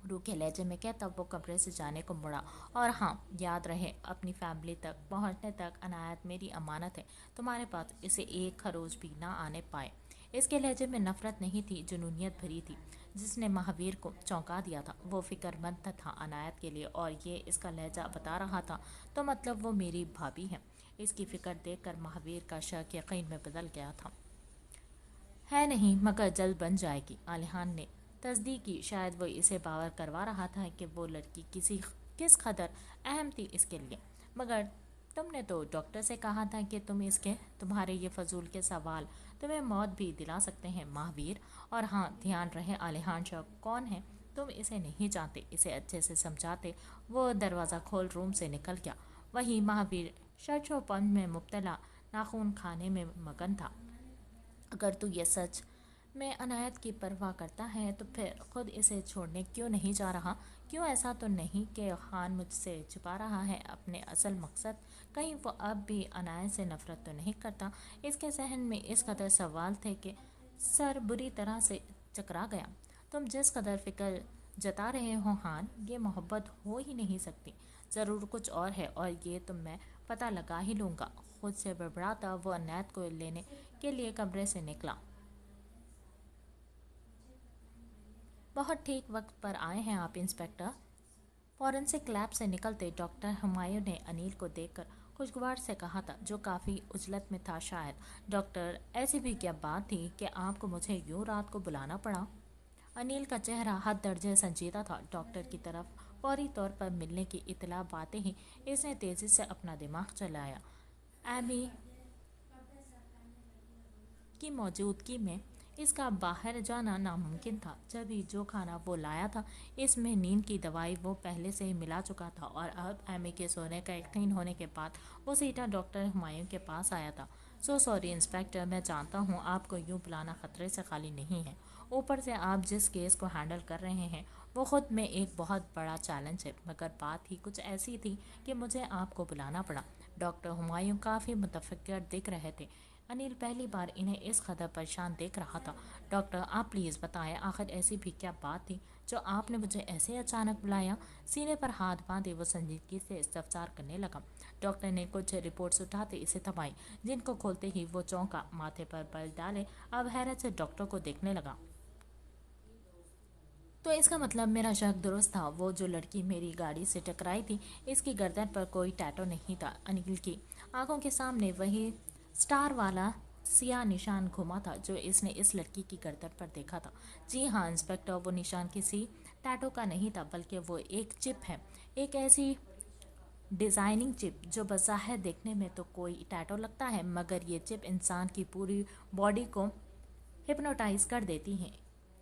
रूखे लहजे में कहता वो कमरे से जाने को मुड़ा। और हाँ, याद रहे, अपनी फैमिली तक पहुंचने तक अनायत मेरी अमानत है। तुम्हारे पास इसे एक खरोज भी ना आने पाए। इसके लहजे में नफरत नहीं थी, जुनूनियत भरी थी, जिसने महावीर को चौंका दिया था। वो फिक्रमंद था अनायत के लिए, और ये इसका लहजा बता रहा था, तो मतलब वो मेरी भाभी है। इसकी फिक्र देखकर महावीर का शक यकीन में बदल गया था। है नहीं, मगर जल्द बन जाएगी। आलिहान ने तस्दीक की। शायद वो इसे बावर करवा रहा था कि वो लड़की किस कदर अहम थी इसके लिए। मगर तुमने तो डॉक्टर से कहा था कि तुम्हारे ये फजूल के सवाल तुम्हें मौत भी दिला सकते हैं महावीर। और हाँ, ध्यान रहे आलिहान शाह कौन है तुम इसे नहीं जानते। इसे अच्छे से समझाते। वो दरवाज़ा खोल रूम से निकल गया। वही महावीर शर्चोपन में मुब्तला नाखून खाने में मगन था। अगर तू ये सच में अनायत की परवाह करता है तो फिर खुद इसे छोड़ने क्यों नहीं जा रहा? क्यों ऐसा तो नहीं कि खान मुझसे छुपा रहा है अपने असल मकसद? कहीं वो अब भी अनायत से नफरत तो नहीं करता? इसके जहन में इस कदर सवाल थे कि सर बुरी तरह से चकरा गया। तुम जिस कदर फिक्र जता रहे हो खान, ये मोहब्बत हो ही नहीं सकती। ज़रूर कुछ और है, और ये तो मैं पता लगा ही लूँगा। खुद से बड़बड़ाता वो अनायत को लेने के लिए कमरे से निकला। बहुत ठीक वक्त पर आए हैं आप इंस्पेक्टर। फॉरेंसिक लैब से निकलते डॉक्टर हुमायूं ने अनिल को देखकर खुशगवार से कहा था, जो काफ़ी उजलत में था शायद। डॉक्टर, ऐसी भी क्या बात थी कि आपको मुझे यूं रात को बुलाना पड़ा? अनिल का चेहरा हद दर्जे संजीदा था। डॉक्टर की तरफ फौरी तौर पर मिलने की इतला पाते ही इसने तेज़ी से अपना दिमाग चलाया। एमी की मौजूदगी में इसका बाहर जाना नामुमकिन था। जबकि जो खाना वो लाया था, इसमें नींद की दवाई वो पहले से ही मिला चुका था, और अब एमी के सोने का यकीन होने के बाद वो सीधा डॉक्टर हुमायूं के पास आया था। सो सॉरी इंस्पेक्टर, मैं जानता हूँ आपको यूँ बुलाना खतरे से खाली नहीं है। ऊपर से आप जिस केस को हैंडल कर रहे हैं वो खुद में एक बहुत बड़ा चैलेंज है। मगर बात ही कुछ ऐसी थी कि मुझे आपको बुलाना पड़ा। डॉक्टर हुमायूं काफ़ी मुतफक्किर दिख रहे थे। अनिल पहली बार इन्हें इस कदर परेशान देख रहा था। डॉक्टर, आप प्लीज़ बताएं, आखिर ऐसी भी क्या बात थी जो आपने मुझे ऐसे अचानक बुलाया? सीने पर हाथ बांधे वो संजीदगी से इस्तफसार करने लगा। डॉक्टर ने कुछ रिपोर्ट्स उठाते इसे थमाई, जिनको खोलते ही वो चौंका, माथे पर बल डाले अब हैरत से डॉक्टर को देखने लगा। तो इसका मतलब मेरा शक दुरुस्त था। वो जो लड़की मेरी गाड़ी से टकराई थी, इसकी गर्दन पर कोई टैटू नहीं था। अनिल की आंखों के सामने वही स्टार वाला सियाह निशान घुमा था जो इसने इस लड़की की गर्दन पर देखा था। जी हाँ इंस्पेक्टर, वो निशान किसी टैटू का नहीं था, बल्कि वो एक चिप है। एक ऐसी डिज़ाइनिंग चिप जो बज़ाहिर देखने में तो कोई टैटू लगता है, मगर ये चिप इंसान की पूरी बॉडी को हिप्नोटाइज कर देती हैं।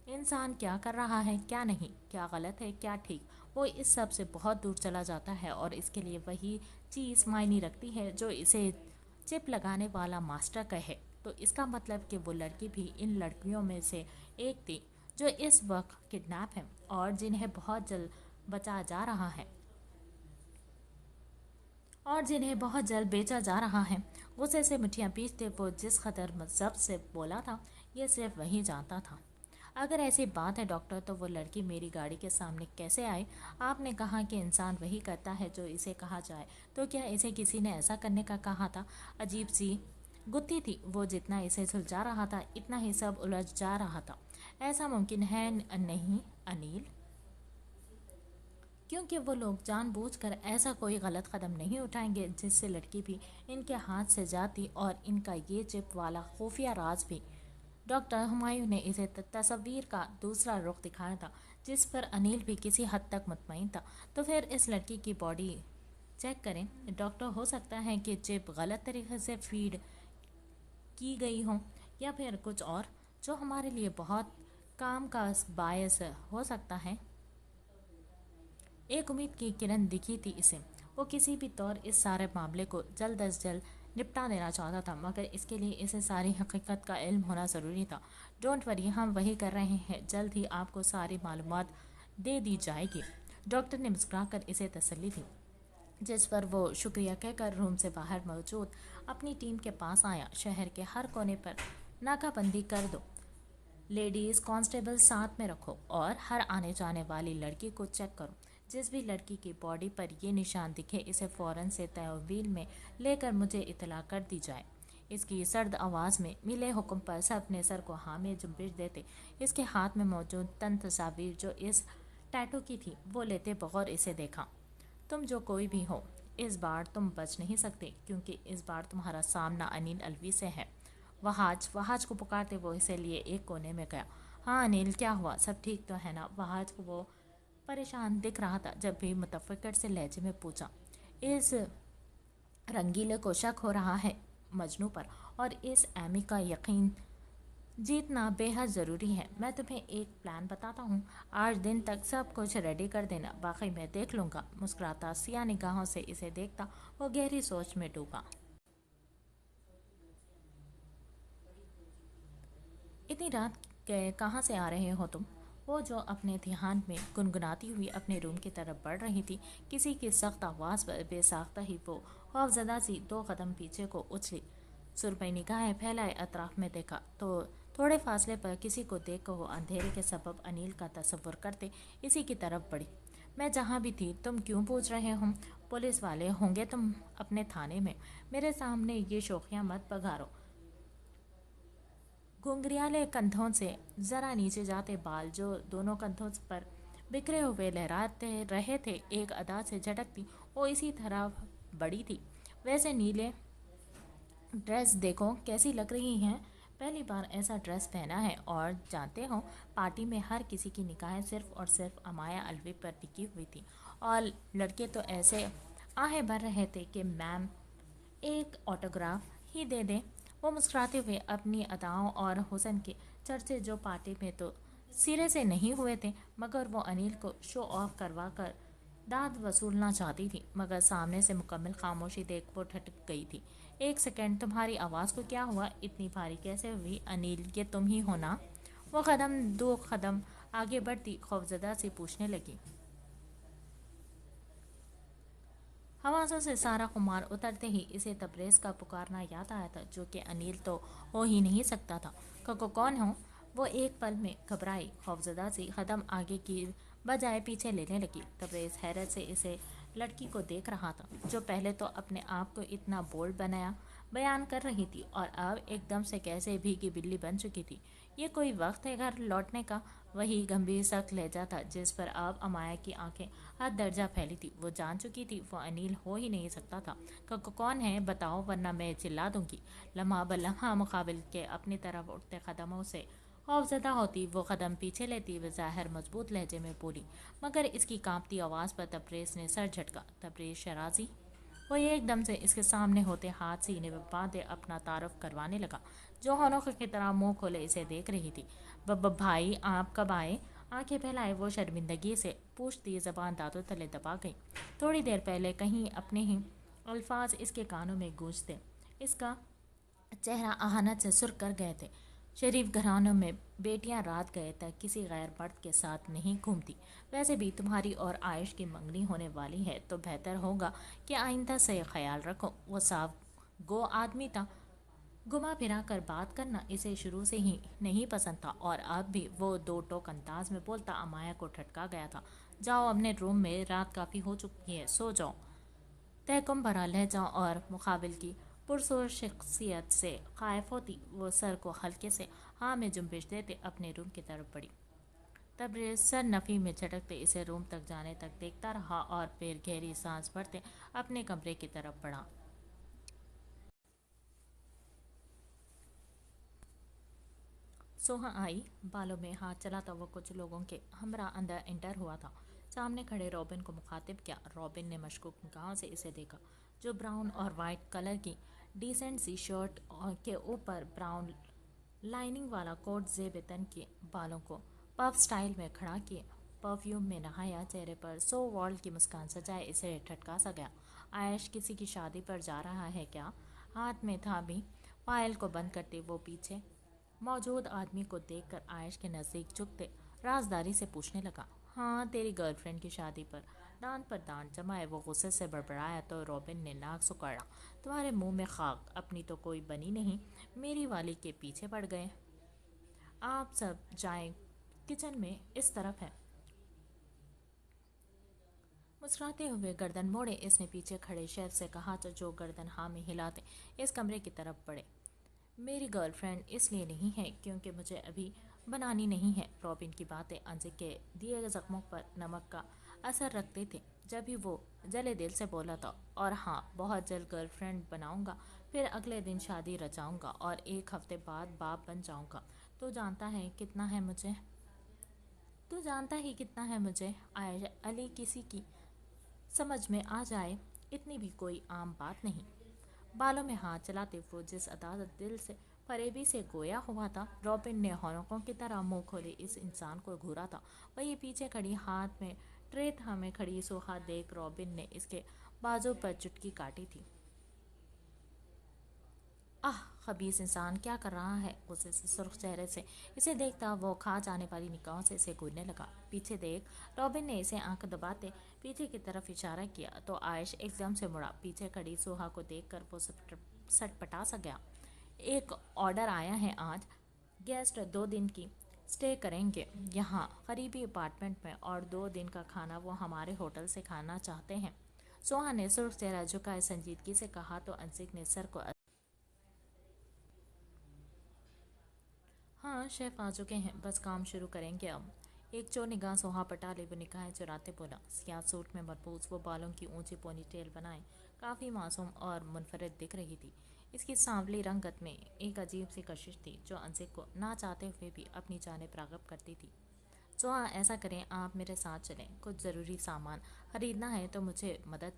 इंसान क्या कर रहा है, क्या नहीं, क्या गलत है, क्या ठीक, वो इस सब से बहुत दूर चला जाता है, और इसके लिए वही चीज़ मायने रखती है जो इसे चिप लगाने वाला मास्टर कहे। तो इसका मतलब कि वो लड़की भी इन लड़कियों में से एक थी जो इस वक्त किडनैप है, और जिन्हें बहुत जल्द बचा जा रहा है और जिन्हें बहुत जल्द बेचा जा रहा है। गुस्से से मुठियाँ पीटते वो जिस कदर मज़हब से बोला था, ये सिर्फ वही जानता था। अगर ऐसी बात है डॉक्टर, तो वो लड़की मेरी गाड़ी के सामने कैसे आई? आपने कहा कि इंसान वही करता है जो इसे कहा जाए, तो क्या इसे किसी ने ऐसा करने का कहा था? अजीब सी गुत्थी थी। वो जितना इसे सुलझा रहा था, इतना ही सब उलझ जा रहा था। ऐसा मुमकिन है नहीं अनिल, क्योंकि वो लोग जानबूझकर ऐसा कोई गलत कदम नहीं उठाएंगे जिससे लड़की भी इनके हाथ से जाती, और इनका ये चिप वाला खुफिया राज भी। डॉक्टर हुमायूं ने इसे तस्वीर का दूसरा रुख दिखाया था, जिस पर अनिल भी किसी हद तक मुतमईन था। तो फिर इस लड़की की बॉडी चेक करें डॉक्टर। हो सकता है कि चिप गलत तरीके से फीड की गई हो, या फिर कुछ और जो हमारे लिए बहुत काम का बायस हो सकता है। एक उम्मीद की किरण दिखी थी इसे। वो किसी भी तौर इस सारे मामले को जल्द अज जल्द निपटा देना चाहता था, मगर इसके लिए इसे सारी हकीकत का इल्म होना ज़रूरी था। डोंट वरी, हम वही कर रहे हैं, जल्द ही आपको सारी मालूमात दे दी जाएगी। डॉक्टर ने मुस्कुराकर इसे तसल्ली दी, जिस पर वो शुक्रिया कहकर रूम से बाहर मौजूद अपनी टीम के पास आया। शहर के हर कोने पर नाकाबंदी कर दो, लेडीज़ कांस्टेबल साथ में रखो और हर आने जाने वाली लड़की को चेक करो। जिस भी लड़की की बॉडी पर ये निशान दिखे, इसे फ़ौरन से तहवील में लेकर मुझे इतला कर दी जाए। इसकी सर्द आवाज़ में मिले हुक्म पर सब ने सर को हाँ में जुम्बिश देते इसके हाथ में मौजूद तन तस्वीर जो इस टैटू की थी वो लेते बगौर इसे देखा। तुम जो कोई भी हो, इस बार तुम बच नहीं सकते, क्योंकि इस बार तुम्हारा सामना अनिल अलवी से है। वहाज वहाज को पुकारते वो इसे लिए एक कोने में गया। हाँ अनिल, क्या हुआ, सब ठीक तो है ना? वहाज को वो परेशान दिख रहा था, जब भी मुतफक्किर से लहजे में पूछा। इस रंगीले को शक हो रहा है मजनू पर, और इस एमी का यकीन जीतना बेहद ज़रूरी है। मैं तुम्हें एक प्लान बताता हूँ, 8 दिन तक सब कुछ रेडी कर देना, बाकी मैं देख लूँगा। मुस्कुराता सिया निगाहों से इसे देखता वो गहरी सोच में डूबा। इतनी रात के कहाँ से आ रहे हो तुम? वो जो अपने ध्यान में गुनगुनाती हुई अपने रूम की तरफ बढ़ रही थी, किसी की सख्त आवाज़ पर बेसाख्ता ही वो खौफजदा सी 2 कदम पीछे को उछली। सुरमई निगाहें फैलाए अतराफ में देखा तो थोड़े फासले पर किसी को देख कर वो अंधेरे के सबब अनिल का तसव्वुर करते इसी की तरफ बढ़ी। मैं जहाँ भी थी, तुम क्यों पूछ रहे हो? पुलिस वाले होंगे तुम अपने थाने में, मेरे सामने ये शोखियाँ मत पगारो। घुंघरियाले कंधों से जरा नीचे जाते बाल जो दोनों कंधों पर बिखरे हुए लहराते रहे थे, एक अदा से झटकती वो इसी तरह बड़ी थी। वैसे नीले ड्रेस देखो कैसी लग रही हैं, पहली बार ऐसा ड्रेस पहना है। और जानते हो, पार्टी में हर किसी की निगाहें सिर्फ और सिर्फ अमाया अलवी पर टिकी हुई थी, और लड़के तो ऐसे आहें भर रहे थे कि मैम एक ऑटोग्राफ ही दे दे। वो मुस्कुराते हुए अपनी अदाओं और हुस्न के चर्चे जो पार्टी में तो सिरे से नहीं हुए थे, मगर वो अनिल को शो ऑफ करवा कर दाद वसूलना चाहती थी। मगर सामने से मुकम्मल खामोशी देख वो ठटक गई थी। एक सेकंड, तुम्हारी आवाज़ को क्या हुआ? इतनी भारी कैसे हुई? अनिल, ये तुम ही हो ना? वो 2 कदम आगे बढ़ती खौफजदा से पूछने लगी। हवासों से सारा खुमार उतरते ही इसे तबरेज का पुकारना याद आया था, जो कि अनिल तो हो ही नहीं सकता था। कको कौन हो? वो एक पल में घबराई खौफजदा सी कदम आगे की बजाय पीछे लेने लगी। तबरेज हैरत से इसे लड़की को देख रहा था, जो पहले तो अपने आप को इतना बोल्ड बनाया बयान कर रही थी और अब एकदम से कैसे भीगी बिल्ली बन चुकी थी। ये कोई वक्त है घर लौटने का? वही गंभीर सख्त लहजा था जिस पर अब अमाया की आंखें हद दर्जा फैली थी। वो जान चुकी थी वो अनिल हो ही नहीं सकता था। कौन है बताओ, वरना मैं चिल्ला दूंगी। लम्हा ब लम्हा मुकाबिल के अपनी तरफ उठते कदमों से खौफजदा होती वो कदम पीछे लेती व ज़ाहिर मजबूत लहजे में बोली, मगर इसकी कांपती आवाज़ पर तबरेज़ ने सर झटका। तबरेज़ शराजी। वो एकदम से इसके सामने होते हाथ सीने में बांधे अपना तारुफ करवाने लगा। जो हनों की तरह मुंह खोले इसे देख रही थी। भाई, आप कब आए? आंखें फैलाए वो शर्मिंदगी से पूछती जबान दांतों तले दबा गई। थोड़ी देर पहले कहीं अपने ही अल्फाज इसके कानों में गूंजते इसका चेहरा अहानत से सुर्ख कर गए थे। शरीफ घरानों में बेटियां रात गए तक किसी गैर मर्द के साथ नहीं घूमती। वैसे भी तुम्हारी और आयुष की मंगनी होने वाली है, तो बेहतर होगा कि आइंदा से ख्याल रखो। वो साफ गो आदमी था। घुमा फिरा कर बात करना इसे शुरू से ही नहीं पसंद था, और अब भी वो 2 टोक अंदाज में बोलता अमाया को ठटका गया था। जाओ अपने रूम में, रात काफ़ी हो चुकी है, सो जाओ। तहकुम भरा लहजा और मुकाबिल की पुरसोर शख्सियत से कायफ होती वो सर को हल्के से हाँ में जुम्बिश देते अपने रूम की तरफ बढ़ी। तब सर नफ़ी में झटकते इसे रूम तक जाने तक देखता रहा और फिर गहरी सांस भरते अपने कमरे की तरफ बढ़ा। सोहा आई, बालों में हाथ चलाता वो कुछ लोगों के हमरा अंदर एंटर हुआ था। सामने खड़े रॉबिन को मुखातिब किया। रॉबिन ने मशकूक निगाहों से इसे देखा, जो ब्राउन और वाइट कलर की डिसेंट सी शर्ट के ऊपर ब्राउन लाइनिंग वाला कोट जेब तन के बालों को पफ स्टाइल में खड़ा किए परफ्यूम में नहाया, चेहरे पर 100 वॉल्ट की मुस्कान सजाए इसे ठटका सा गया। आयश किसी की शादी पर जा रहा है क्या? हाथ में था भी पायल को बंद करते वो पीछे मौजूद आदमी को देखकर आयश के नज़दीक झुकते राजदारी से पूछने लगा, हाँ तेरी गर्लफ्रेंड की शादी पर? दांत पर दांत जमाए वो गुस्से से बड़बड़ाया तो रॉबिन ने नाक सुकड़ा, तुम्हारे मुंह में खाक, अपनी तो कोई बनी नहीं, मेरी वाली के पीछे पड़ गए। आप सब जाएं, किचन में इस तरफ है। मुस्कुराते हुए गर्दन मोड़े इसने पीछे खड़े शेफ से कहा तो जो गर्दन हाँ में हिलाते इस कमरे की तरफ बढ़े। मेरी गर्लफ्रेंड इसलिए नहीं है क्योंकि मुझे अभी बनानी नहीं है। रॉबिन की बातें अंजिक के दिए गए जख्मों पर नमक का असर रखते थे। जब भी वो जले दिल से बोला था, और हाँ बहुत जल्द गर्लफ्रेंड बनाऊंगा, फिर अगले दिन शादी रचाऊंगा और 1 हफ्ते बाद बाप बन जाऊंगा। तो जानता है कितना है मुझे? तो जानता ही कितना है मुझे? आयशा अली किसी की समझ में आ जाए इतनी भी कोई आम बात नहीं। बालों में हाथ चलाते वो जिस अदालत दिल से फरेबी से गोया हुआ था, रॉबिन ने हौनकों की तरह मुंह खोले इस इंसान को घूरा था। वही पीछे खड़ी हाथ में ट्रे थामे खड़ी सुहा देख रॉबिन ने इसके बाजू पर चुटकी काटी थी। आह खबीस इंसान क्या कर रहा है? गुस्से से सुर्ख चेहरे से इसे देखता वो खा जाने वाली निगाहों से इसे घूरने लगा। पीछे देख, रॉबिन ने इसे आंख दबाते पीछे की तरफ इशारा किया तो आयश एकदम से मुड़ा। पीछे खड़ी सुहा को देखकर वो सटपटा सा गया। एक ऑर्डर आया है आज, गेस्ट 2 दिन की स्टे करेंगे यहाँ करीबी अपार्टमेंट में और 2 दिन का खाना वो हमारे होटल से खाना चाहते हैं। सोहा ने सुर्ख चेहरा झुकाए संजीदगी से कहा तो अंसिक ने सर को हाँ शेफ आ चुके हैं, बस काम शुरू करेंगे अब। एक चोर निगाह सोहा पटाले वो निगाहें चुराते बोला। सियाह सूट में मरबूस वो बालों की ऊंची पोनी टेल बनाए काफ़ी मासूम और मुनफरद दिख रही थी। इसकी सांवली रंगत में एक अजीब सी कशिश थी जो अंसिक को ना चाहते हुए भी अपनी जानिब राग़िब करती थी। सोहा ऐसा करें, आप मेरे साथ चलें, कुछ ज़रूरी सामान ख़रीदना है तो मुझे मदद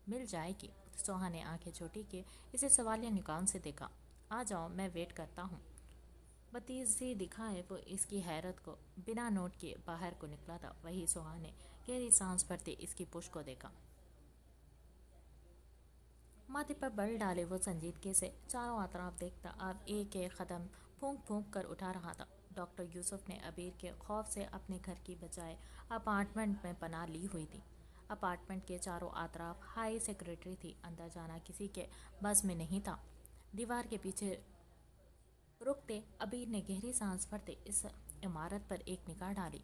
मिल जाएगी। सोहा ने आंखें छोटी के इसे सवालिया निगाहों से देखा। आ जाओ, मैं वेट करता हूँ। बतीसी दिखाए वो इसकी हैरत को बिना नोट के बाहर को निकला था। वही सोहा ने गहरी सांस भरते इसकी पुश को देखा। माथे पर बल डाले वो संजीदगी से चारों अतराफ देखता अब एक एक कदम फूंक फूंक कर उठा रहा था। डॉक्टर यूसुफ ने अबीर के खौफ से अपने घर की बजाय अपार्टमेंट में पनाह ली हुई थी। अपार्टमेंट के चारों अतराफ हाई सिक्योरिटी थी। अंदर जाना किसी के बस में नहीं था। दीवार के पीछे रुकते अबीर ने गहरी सांस भरते इस इमारत पर एक निगाह डाली।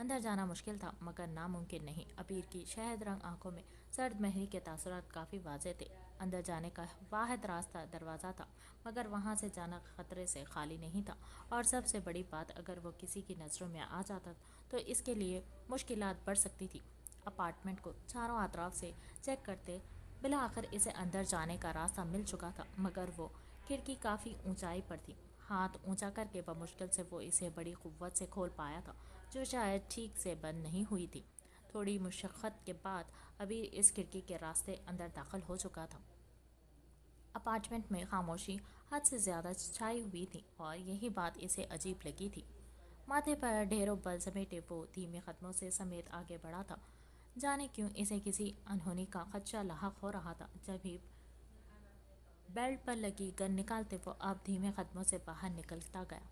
अंदर जाना मुश्किल था मगर नामुमकिन नहीं। अबीर की शहद रंग आंखों में सर्द महरी के तासुरात काफ़ी वाज़ेह थे। अंदर जाने का वाहिद रास्ता दरवाज़ा था मगर वहाँ से जाना ख़तरे से खाली नहीं था। और सबसे बड़ी बात, अगर वो किसी की नज़रों में आ जाता तो इसके लिए मुश्किलात बढ़ सकती थी। अपार्टमेंट को चारों अतराफ से चेक करते बिला आखिर इसे अंदर जाने का रास्ता मिल चुका था मगर वो खिड़की काफ़ी ऊंचाई पर थी। हाथ ऊंचा करके बमुश्किल से वो इसे बड़ी कुव्वत से खोल पाया था जो शायद ठीक से बंद नहीं हुई थी। थोड़ी मुशक्क़त के बाद अभी इस खिड़की के रास्ते अंदर दाखिल हो चुका था। अपार्टमेंट में खामोशी हद से ज़्यादा छाई हुई थी और यही बात इसे अजीब लगी थी। माथे पर ढेरों बल समेटे वो धीमे कदमों से समेत आगे बढ़ा था। जाने क्यों इसे किसी अनहोनी का खदशा लाहक हो रहा था। जब भी बेल्ट पर लगी गन निकालते वो अब धीमे कदमों से बाहर निकलता गया।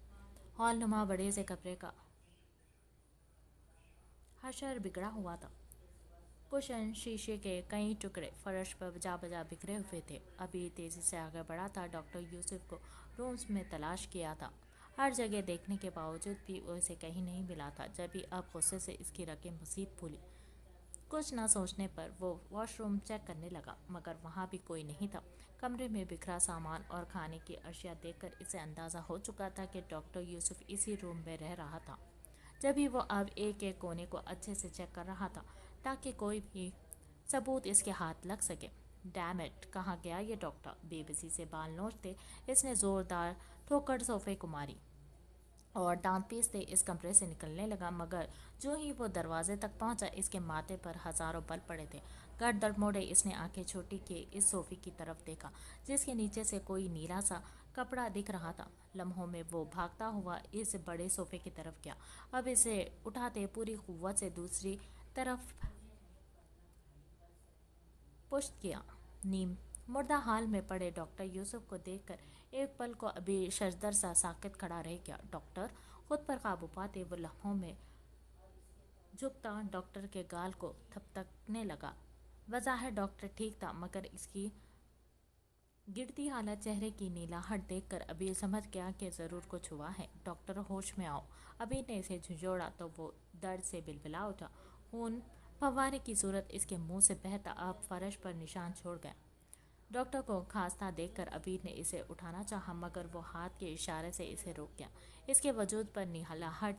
हॉल नुमा बड़े से कमरे का हशर बिगड़ा हुआ था। कुशन शीशे के कई टुकड़े फर्श पर बजा बजा बिखरे हुए थे। अभी तेज़ी से आगे बढ़ा था। डॉक्टर यूसुफ को रूम्स में तलाश किया था, हर जगह देखने के बावजूद भी वो इसे कहीं नहीं मिला था। जब भी अब गुस्से से इसकी रगें मज़ीद फूली। कुछ ना सोचने पर वो वॉशरूम चेक करने लगा मगर वहाँ भी कोई नहीं था। कमरे में बिखरा सामान और खाने की अशिया देखकर इसे अंदाज़ा हो चुका था कि डॉक्टर यूसुफ इसी रूम में रह रहा था। जब भी वो अब एक एक कोने को अच्छे से चेक कर रहा था ताकि कोई भी सबूत इसके हाथ लग सके। डैम इट, कहाँ गया ये डॉक्टर? बेबसी से बाल नोचते इसने ज़ोरदार ठोकर सोफे को मारी और दांत पीसते इस कमरे से निकलने लगा मगर जो ही वो दरवाजे तक पहुंचा इसके माथे पर हजारों बल पड़े थे। गर्दन मोड़े इसने आंखें छोटी के इस सोफे की तरफ देखा जिसके नीचे से कोई नीला सा कपड़ा दिख रहा था। लम्हों में वो भागता हुआ इस बड़े सोफे की तरफ गया। अब इसे उठाते पूरी कुव्वत से दूसरी तरफ पुष्ट किया। नीम मुर्दा हाल में पड़े डॉक्टर यूसुफ को देखकर एक पल को अभी शजदर सा साकित खड़ा रह गया। डॉक्टर खुद पर काबू पाते वो लम्हों में झुकता डॉक्टर के गाल को थपथपने लगा। वज़ाहिर डॉक्टर ठीक था, मगर इसकी गिरती हालत, चेहरे की नीलाहट देखकर अबीर समझ गया कि ज़रूर कुछ हुआ है। डॉक्टर होश में आओ। अबीर ने इसे झुंझोड़ा तो वो दर्द से बिलबिला उठा। खून फव्वारे की सूरत इसके मुंह से बहता अब फर्श पर निशान छोड़ गया। डॉक्टर को खांसता देखकर अबीर ने इसे उठाना चाहा, मगर वो हाथ के इशारे से इसे रोक गया। इसके वजूद पर निहलाहट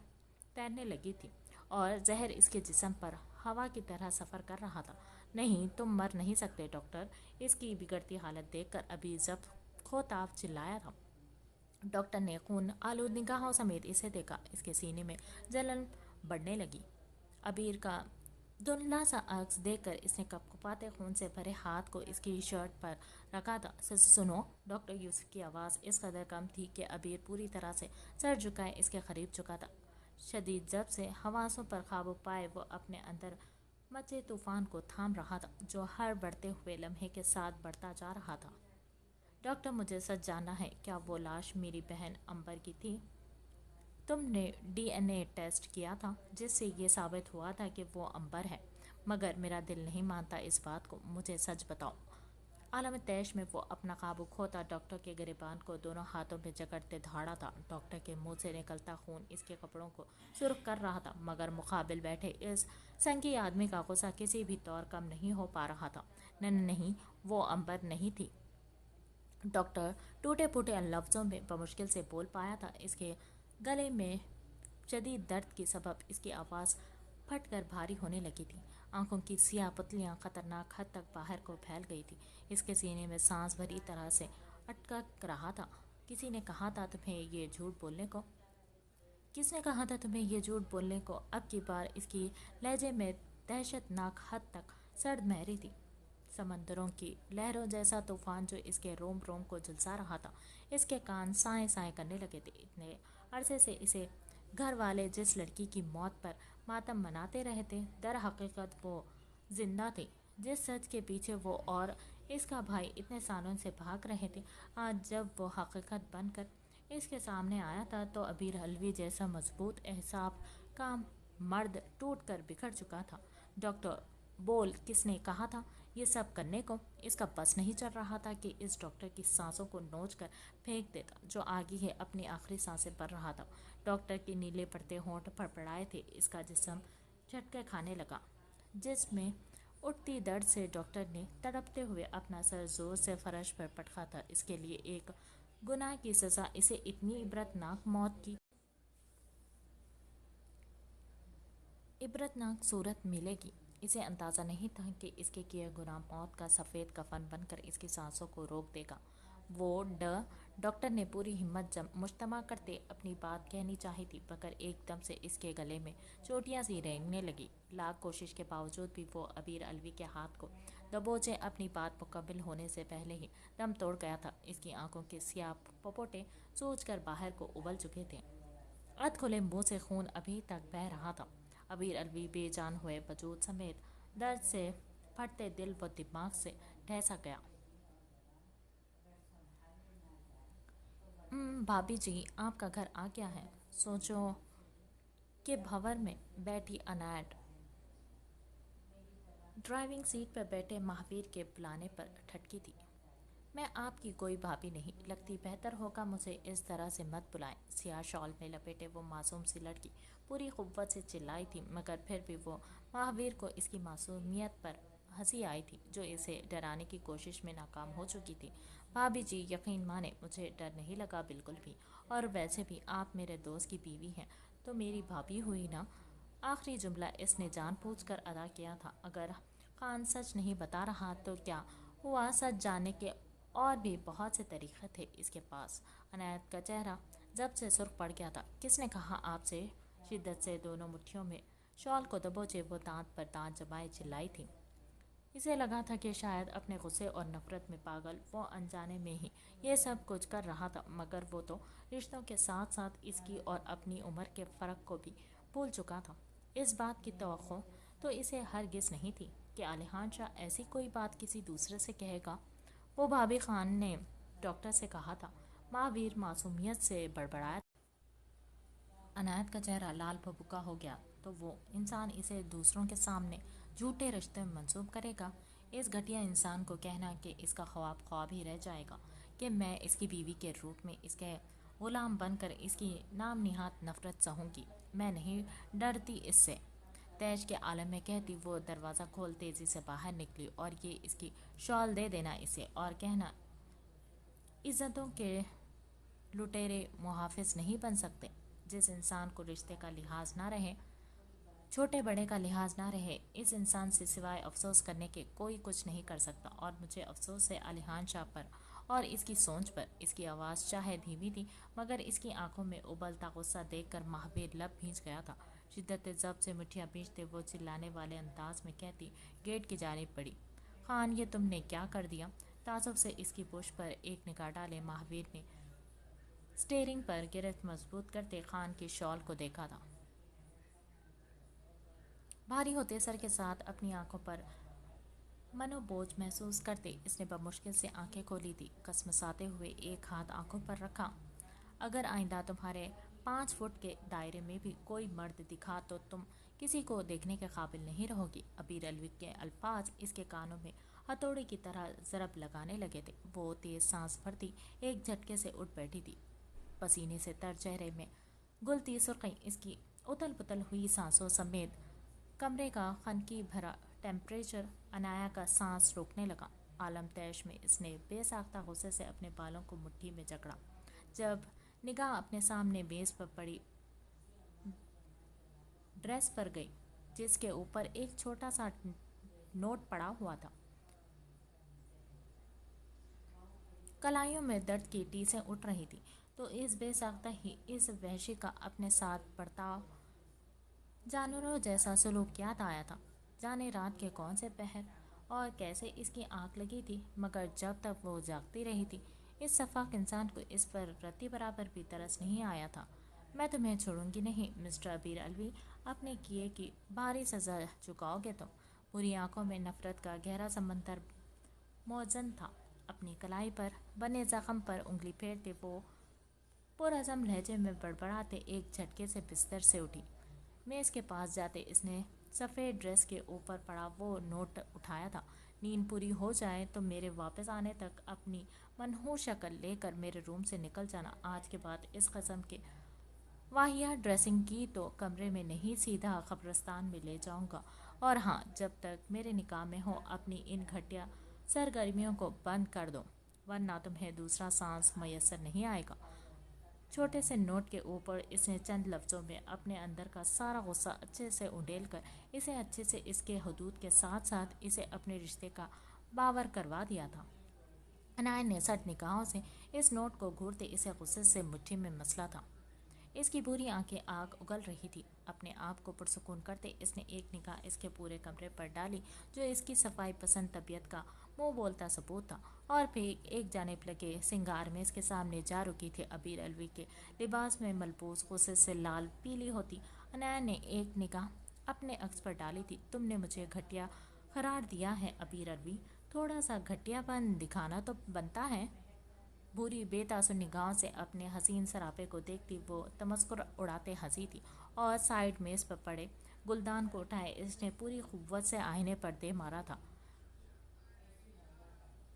तैरने लगी थी और जहर इसके जिस्म पर हवा की तरह सफ़र कर रहा था। नहीं, तुम मर नहीं सकते डॉक्टर। इसकी बिगड़ती हालत देखकर अबीर जब खोताब चिल्लाया था। डॉक्टर ने खून आलूद निगाहों समेत इसे देखा। इसके सीने में जलन बढ़ने लगी। अबीर का धुंधला सा अक्स देखकर इसने कपकपाते खून से भरे हाथ को इसकी शर्ट पर रखा था। सुनो। डॉक्टर यूसुफ की आवाज़ इस कदर कम थी कि अबीर पूरी तरह से सर झुकाए इसके करीब चुका था। शदीद जब से हवासों पर काबू पाए वो अपने अंदर मचे तूफान को थाम रहा था, जो हर बढ़ते हुए लम्हे के साथ बढ़ता जा रहा था। डॉक्टर, मुझे सच जानना है, क्या वो लाश मेरी बहन अंबर की थी? तुमने डीएनए टेस्ट किया था जिससे ये साबित हुआ था कि वो अंबर है, मगर मेरा दिल नहीं मानता इस बात को। मुझे सच बताओ। आलम तैश में वो अपना काबू खोता डॉक्टर के गिरबान को दोनों हाथों में जकड़ते दौड़ा था। डॉक्टर के मुंह से निकलता खून इसके कपड़ों को सुर्ख कर रहा था, मगर मुकाबिल बैठे इस संगी आदमी का गुस्सा किसी भी तौर कम नहीं हो पा रहा था। नहीं, वो अंबर नहीं थी। डॉक्टर टूटे फूटे लफ्ज़ों में बमुश्किल से बोल पाया था। इसके गले में शदीद दर्द के सबब इसकी आवाज़ फटकर भारी होने लगी थी। आंखों की सियाह पतलियां खतरनाक हद तक बाहर को फैल गई थी। इसके सीने में सांस भरी तरह से अटक रहा था। किसी ने कहा था तुम्हें ये झूठ बोलने को? किसने कहा था तुम्हें ये झूठ बोलने को? अब की बार इसकी लहजे में दहशतनाक हद तक सर्द महरी थी। समंदरों की लहरों जैसा तूफान जो इसके रोम रोम को झुलसा रहा था। इसके कान साए साए करने लगे थे। इतने अरसे से इसे घर वाले जिस लड़की की मौत पर मातम मनाते रहे थे, दर हकीकत वो जिंदा थी। जिस सच के पीछे वो और इसका भाई इतने सालों से भाग रहे थे, आज जब वो हकीकत बनकर इसके सामने आया था तो अबीर हलवी जैसा मजबूत एहसाब का मर्द टूट कर बिखर चुका था। डॉक्टर, बोल, किसने कहा था ये सब करने को? इसका बस नहीं चल रहा था कि इस डॉक्टर की सांसों को नोच कर फेंक देता, जो आगे है अपनी आखिरी सांसें भर रहा था। डॉक्टर के नीले पड़ते होंठ फड़फड़ाए थे। इसका जिस्म झटके खाने लगा, जिसमें उठती दर्द से डॉक्टर ने तड़पते हुए अपना सर जोर से फर्श पर पटका था। इसके लिए एक गुनाह की सज़ा इसे इतनी इबरतनाक सूरत मिलेगी, इसे अंदाज़ा नहीं था कि इसके किए गुनाह मौत का सफ़ेद कफन बनकर इसकी सांसों को रोक देगा। वो डॉक्टर ने पूरी हिम्मत मुश्तमा करते अपनी बात कहनी चाही थी, मगर एकदम से इसके गले में चोटियां सी रेंगने लगी। लाख कोशिश के बावजूद भी वो अबीर अलवी के हाथ को दबोचे अपनी बात मुकम्मल होने से पहले ही दम तोड़ गया था। इसकी आंखों के सियाह पपोटे सूज कर बाहर को उबल चुके थे। अध खुले मुंह से खून अभी तक बह रहा था। अबीर अलवी बेजान हुए वजूद समेत दर्द से फटते दिल व दिमाग से ठहसा गया। भाभी जी, आपका घर आ गया है। सोचो कि भंवर में बैठी अनायत ड्राइविंग सीट पर बैठे महावीर के बुलाने पर ठटकी थी। मैं आपकी कोई भाभी नहीं लगती, बेहतर होगा मुझे इस तरह से मत बुलाएं। सियाह शॉल में लपेटे वो मासूम सी लड़की पूरी कुव्वत से चिल्लाई थी, मगर फिर भी वो महावीर को इसकी मासूमियत पर हंसी आई थी, जो इसे डराने की कोशिश में नाकाम हो चुकी थी। भाभी जी, यकीन माने, मुझे डर नहीं लगा बिल्कुल भी। और वैसे भी आप मेरे दोस्त की बीवी हैं तो मेरी भाभी हुई ना। आखिरी जुमला इसने जानबूझकर अदा किया था। अगर खान सच नहीं बता रहा तो क्या हुआ, सच जानने के और भी बहुत से तरीक़े थे इसके पास। अनायत का चेहरा जब से सुर्ख पड़ गया था। किसने कहा आपसे? शिद्दत से दोनों मुट्ठियों में शॉल को दबोचे वो दांत पर दांत जमाए चिल्लाई थी। اسے لگا تھا کہ شاید اپنے غصے اور نفرت میں پاگل وہ انجانے میں ہی یہ سب کچھ کر رہا تھا، مگر وہ تو رشتوں کے ساتھ ساتھ اس کی اور اپنی عمر کے فرق کو بھی بھول چکا تھا۔ اس بات کی توقع تو اسے ہرگز نہیں تھی کہ علیحان شاہ ایسی کوئی بات کسی دوسرے سے کہے گا۔ وہ بھابھی خان نے ڈاکٹر سے کہا تھا، مہاویر معصومیت سے بڑبڑایا۔ عنایت کا چہرہ لال بھبکا ہو گیا، تو وہ انسان اسے دوسروں کے سامنے جھوٹے رشتے میں منسوب کرے گا؟ اس گھٹیا انسان کو کہنا کہ اس کا خواب خواب ہی رہ جائے گا، کہ میں اس کی بیوی کے روپ میں اس کے غلام بن کر اس کی نام نہاد نفرت سہوں گی۔ میں نہیں ڈرتی اس سے، تیش کے عالم میں کہتی وہ دروازہ کھول تیزی سے باہر نکلی، اور یہ اس کی شال دے دینا اسے اور کہنا، عزتوں کے لٹیرے محافظ نہیں بن سکتے۔ جس انسان کو رشتے کا لحاظ نہ رہے، چھوٹے بڑے کا لحاظ نہ رہے، اس انسان سے سوائے افسوس کرنے کے کوئی کچھ نہیں کر سکتا۔ اور مجھے افسوس ہے علیحان شاہ پر اور اس کی سوچ پر۔ اس کی آواز چاہے دھیمی تھی، مگر اس کی آنکھوں میں ابلتا غصہ دیکھ کر مہاویر لب بھیج گیا تھا۔ شدت ضبط سے مٹھیاں بھیجتے وہ چلانے والے انداز میں کہتی، گیٹ کی جانب بڑھی، خان یہ تم نے کیا کر دیا؟ تعصب سے اس کی پشت پر ایک نگاہ ڈالے مہاویر نے اسٹیئرنگ پر گرفت مضبوط کرتے خان کی شال کو دیکھا تھا۔ بھاری ہوتے سر کے ساتھ اپنی آنکھوں پر منو بوجھ محسوس کرتے اس نے بمشکل سے آنکھیں کھولی تھی، کسمساتے ہوئے ایک ہاتھ آنکھوں پر رکھا۔ اگر آئندہ تمہارے 5 فٹ کے دائرے میں بھی کوئی مرد دکھا تو تم کسی کو دیکھنے کے قابل نہیں رہو گی۔ ابیر الوی کے الفاظ اس کے کانوں میں ہتھوڑی کی طرح ضرب لگانے لگے تھے۔ وہ تیز سانس بھرتی ایک جھٹکے سے اٹھ بیٹھی تھی، پسینے سے تر چہرے میں گلتی سرخی اس کی اتل پتل ہوئی سانسوں سمیت کمرے کا خنکی بھرا ٹیمپریچر انایا کا سانس روکنے لگا۔ عالم تیش میں اس نے بے ساختہ غصے سے اپنے بالوں کو مٹھی میں جکڑا۔ جب نگاہ اپنے سامنے میز پر پڑی ڈریس پر گئی، جس کے اوپر ایک چھوٹا سا نوٹ پڑا ہوا تھا، کلائیوں میں درد کی ٹیسیں اٹھ رہی تھی، تو اس بے ساختہ ہی اس وحشی کا اپنے ساتھ برتاؤ جانوروں جیسا سلوک یاد آیا تھا۔ جانے رات کے کون سے پہر اور کیسے اس کی آنکھ لگی تھی، مگر جب تک وہ جاگتی رہی تھی، اس شفاق انسان کو اس پر رتی برابر بھی ترس نہیں آیا تھا۔ میں تمہیں چھوڑوں گی نہیں مسٹر ابیر الوی، اپنے کیے کی بھاری سزا چکاؤ گے تم۔ پوری آنکھوں میں نفرت کا گہرا سمندر موجن تھا۔ اپنی کلائی پر بنے زخم پر انگلی پھیرتے وہ پرعزم لہجے میں بڑبڑاتے ایک جھٹکے سے بستر سے اٹھی۔ میز کے پاس جاتے اس نے سفید ڈریس کے اوپر پڑا وہ نوٹ اٹھایا تھا۔ نیند پوری ہو جائے تو میرے واپس آنے تک اپنی منحوس شکل لے کر میرے روم سے نکل جانا۔ آج کے بعد اس قسم کے واہیات ڈریسنگ کی تو کمرے میں نہیں، سیدھا قبرستان میں لے جاؤں گا۔ اور ہاں، جب تک میرے نکاح میں ہو اپنی ان گھٹیا سرگرمیوں کو بند کر دو، ورنہ تمہیں دوسرا سانس میسر نہیں آئے گا۔ چھوٹے سے نوٹ کے اوپر اس نے چند لفظوں میں اپنے اندر کا سارا غصہ اچھے سے انڈیل کر اسے اچھے سے اس کے حدود کے ساتھ ساتھ اسے اپنے رشتے کا باور کروا دیا تھا۔ عنایت نے سٹ نگاہوں سے اس نوٹ کو گھورتے اسے غصے سے مٹھی میں مسلا تھا۔ اس کی بری آنکھیں آگ اگل رہی تھی۔ اپنے آپ کو پرسکون کرتے اس نے ایک نگاہ اس کے پورے کمرے پر ڈالی، جو اس کی صفائی پسند طبیعت کا منہ بولتا ثبوت تھا، اور پھر ایک جانب لگے سنگار میز کے سامنے جا رکی تھی۔ ابیر الوی کے لباس میں ملبوس غصے سے لال پیلی ہوتی عنایت نے ایک نگاہ اپنے عکس پر ڈالی تھی۔ تم نے مجھے گھٹیا قرار دیا ہے ابیر الوی، تھوڑا سا گھٹیا پن دکھانا تو بنتا ہے۔ بری بے تاثر نگاہوں سے اپنے حسین سراپے کو دیکھتی وہ تمسخر اڑاتے ہنسی تھی، اور سائڈ میز پر پڑے گلدان کو اٹھائے اس نے پوری قوت سے آئینے پر دے مارا تھا۔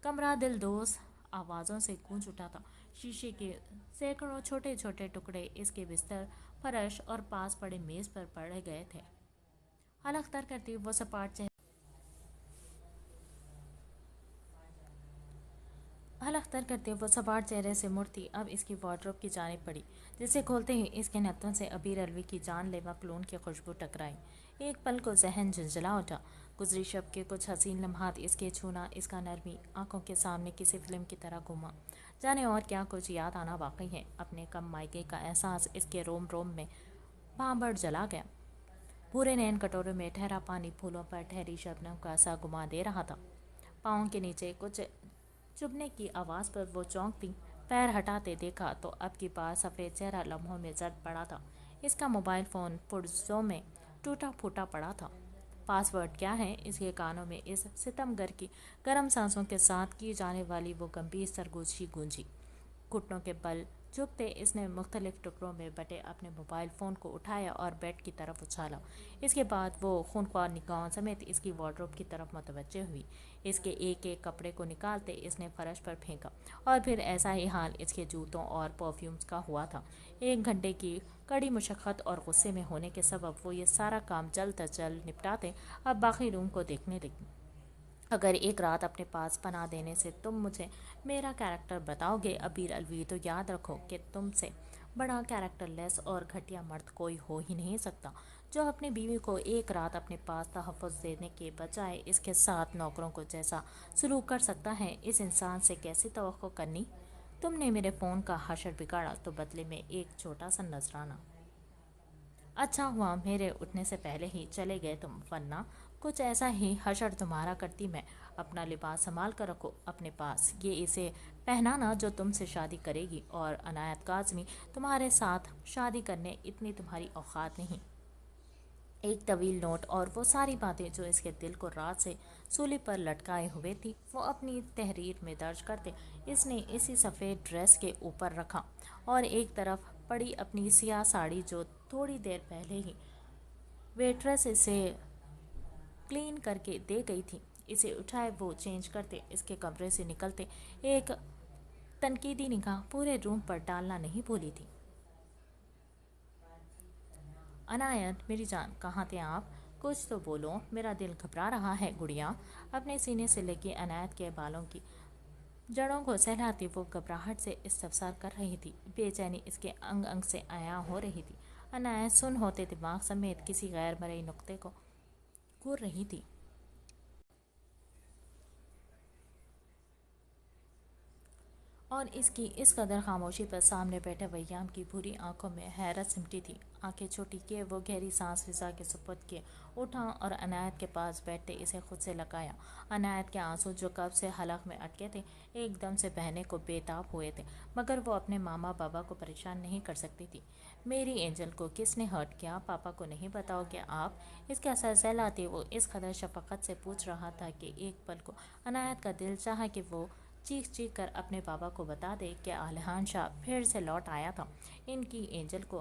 کمرہ دلدوز آوازوں سے گونج اٹھا تھا۔ شیشے کے سینکڑوں چھوٹے چھوٹے ٹکڑے اس کے بستر، فرش اور پاس پڑے میز پر پڑے گئے تھے۔ حلق تر کرتی وہ سپاٹ چہرے سے مڑتی اب اس کی وارڈروب کی جانب بڑھی، جسے کھولتے ہی اس کے نتھوں سے ابیر الوی کی جان لیوا کلون کی خوشبو ٹکرائی۔ ایک پل کو ذہن جھنجھلا اٹھا۔ گزری شب کے کچھ حسین لمحات، اس کے چھونا، اس کا نرمی، آنکھوں کے سامنے کسی فلم کی طرح گھوما۔ جانے اور کیا کچھ یاد آنا باقی ہے۔ اپنے کم مائگے کا احساس اس کے روم روم میں بھانبھڑ جلا گیا۔ भूरे नैन कटोरे में ठहरा पानी फूलों पर ठहरी शबनम का सा घुमा दे रहा था। पाँव के नीचे कुछ चुभने की आवाज़ पर वो चौंकती। पैर हटाते देखा तो अब की बार सफ़ेद चेहरा लम्हों में जर्द पड़ा था। इसका मोबाइल फ़ोन पुर्जों में टूटा फूटा पड़ा था। पासवर्ड क्या है? इसके कानों में इस सितमगर की गर्म सांसों के साथ की जाने वाली वो गंभीर सरगोशी गूंजी। घुटनों के बल झुकते इसने मुख्तलिफ टुकड़ों में बटे अपने मोबाइल फ़ोन को उठाया और बेड की तरफ उछाला। इसके बाद वो खूनख्वार निगाहों समेत इसकी वार्डरोब की तरफ मुतवज्जे हुई। इसके एक एक कपड़े को निकालते इसने फर्श पर फेंका और फिर ऐसा ही हाल इसके जूतों और परफ्यूम्स का हुआ था। 1 घंटे की कड़ी मुशक्क़त और गुस्से में होने के सबब वो ये सारा काम जल्द अज जल्द निपटाते अब बाकी रूम को देखने लगी। अगर एक रात अपने पास पनाह देने से तुम मुझे मेरा कैरेक्टर बताओगे अबीर अलवी, तो याद रखो कि तुमसे बड़ा कैरेक्टरलेस और घटिया मर्द कोई हो ही नहीं सकता, जो अपनी बीवी को एक रात अपने पास तहफ़्फ़ुज़ देने के बजाय इसके साथ नौकरों को जैसा सलूक कर सकता है। इस इंसान से कैसी तवक्को करनी? तुमने मेरे फ़ोन का हशर बिगाड़ा तो बदले में एक छोटा सा नजराना। अच्छा हुआ मेरे उठने से पहले ही चले गए तुम, वरना कुछ ऐसा ही हशर तुम्हारा करती मैं। अपना लिबास संभाल कर रखो अपने पास। ये इसे पहनाना जो तुमसे शादी करेगी, और अनायत काज़मी तुम्हारे साथ शादी करने इतनी तुम्हारी औकात नहीं। एक तवील नोट और वो सारी बातें जो इसके दिल को रात से सूली पर लटकाए हुए थी, वो अपनी तहरीर में दर्ज करते इसने इसी सफ़ेद ड्रेस के ऊपर रखा और एक तरफ पड़ी अपनी सियाह साड़ी जो थोड़ी देर पहले ही वेट्रेस इसे क्लीन करके दे गई थी। इसे उठाए वो चेंज करते इसके कमरे से निकलते एक तनकीदी निगाह पूरे रूम पर डालना नहीं भूली थी। अनायत मेरी जान, कहाँ थे आप? कुछ तो बोलो, मेरा दिल घबरा रहा है गुड़िया। अपने सीने से लगी अनायत के बालों की जड़ों को सहलाती वो घबराहट से इस्तफसार कर रही थी। बेचैनी इसके अंग अंग से आया हो रही थी। अनायत सुन होते दिमाग समेत किसी गैर मरई नुक्ते को घूर रही थी। और इसकी इस कदर खामोशी पर सामने बैठे वैयाम की भूरी आंखों में हैरत सिमटी थी। आंखें छोटी किए वो गहरी सांस फिजा के सुपुर्द किए उठा और अनायत के पास बैठते इसे खुद से लगाया। अनायत के आंसू जो कब से हलक में अटके थे एकदम से बहने को बेताब हुए थे, मगर वो अपने मामा बाबा को परेशान नहीं कर सकती थी। मेरी एंजल को किसने हर्ट किया? पापा को नहीं बताओगे आप? इसके असर सहलाते वो इस कदर शफकत से पूछ रहा था कि एक पल को अनायत का दिल चाहा कि वो चीख चीख कर अपने बाबा को बता दे कि आलिहान शाह फिर से लौट आया था इनकी एंजल को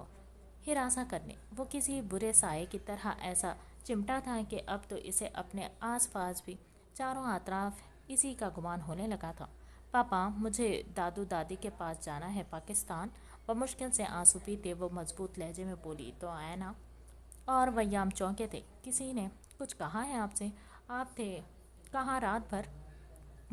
हिरासा करने। वो किसी बुरे साये की तरह ऐसा चिमटा था कि अब तो इसे अपने आसपास भी चारों अतराफ इसी का गुमान होने लगा था। पापा, मुझे दादू दादी के पास जाना है, पाकिस्तान। बमुश्किल से आंसू पीते वो मजबूत लहजे में बोली। तो आए ना? और वयाम चौंके थे। किसी ने कुछ कहा है आपसे? आप थे कहाँ रात भर?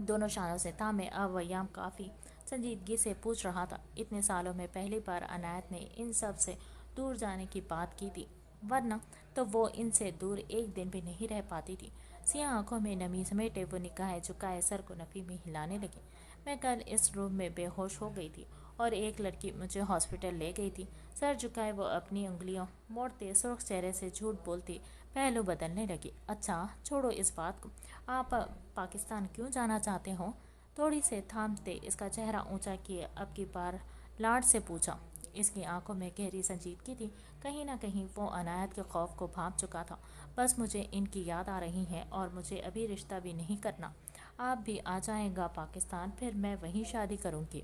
दोनों शानों से थामे अब वयाम काफ़ी संजीदगी से पूछ रहा था। इतने सालों में पहली बार अनायत ने इन सब से दूर जाने की बात की थी, वरना तो वो इनसे दूर एक दिन भी नहीं रह पाती थी। सियाह आंखों में नमी समेटे वो निगाहें झुकाए सर को नफ़ी में हिलाने लगी। मैं कल इस रूम में बेहोश हो गई थी और एक लड़की मुझे हॉस्पिटल ले गई थी। सर झुकाए वो अपनी उंगलियों मोड़ते सुर्ख चेहरे से झूठ बोलती पहलू बदलने लगी। अच्छा छोड़ो इस बात को, आप पाकिस्तान क्यों जाना चाहते हो? थोड़ी से थामते इसका चेहरा ऊंचा किए अब की बार लाड से पूछा। इसकी आंखों में गहरी संजीदगी थी। कहीं ना कहीं वो अनायत के खौफ को भांप चुका था। बस मुझे इनकी याद आ रही है और मुझे अभी रिश्ता भी नहीं करना। आप भी आ जाएगा पाकिस्तान, फिर मैं वहीं शादी करूँगी।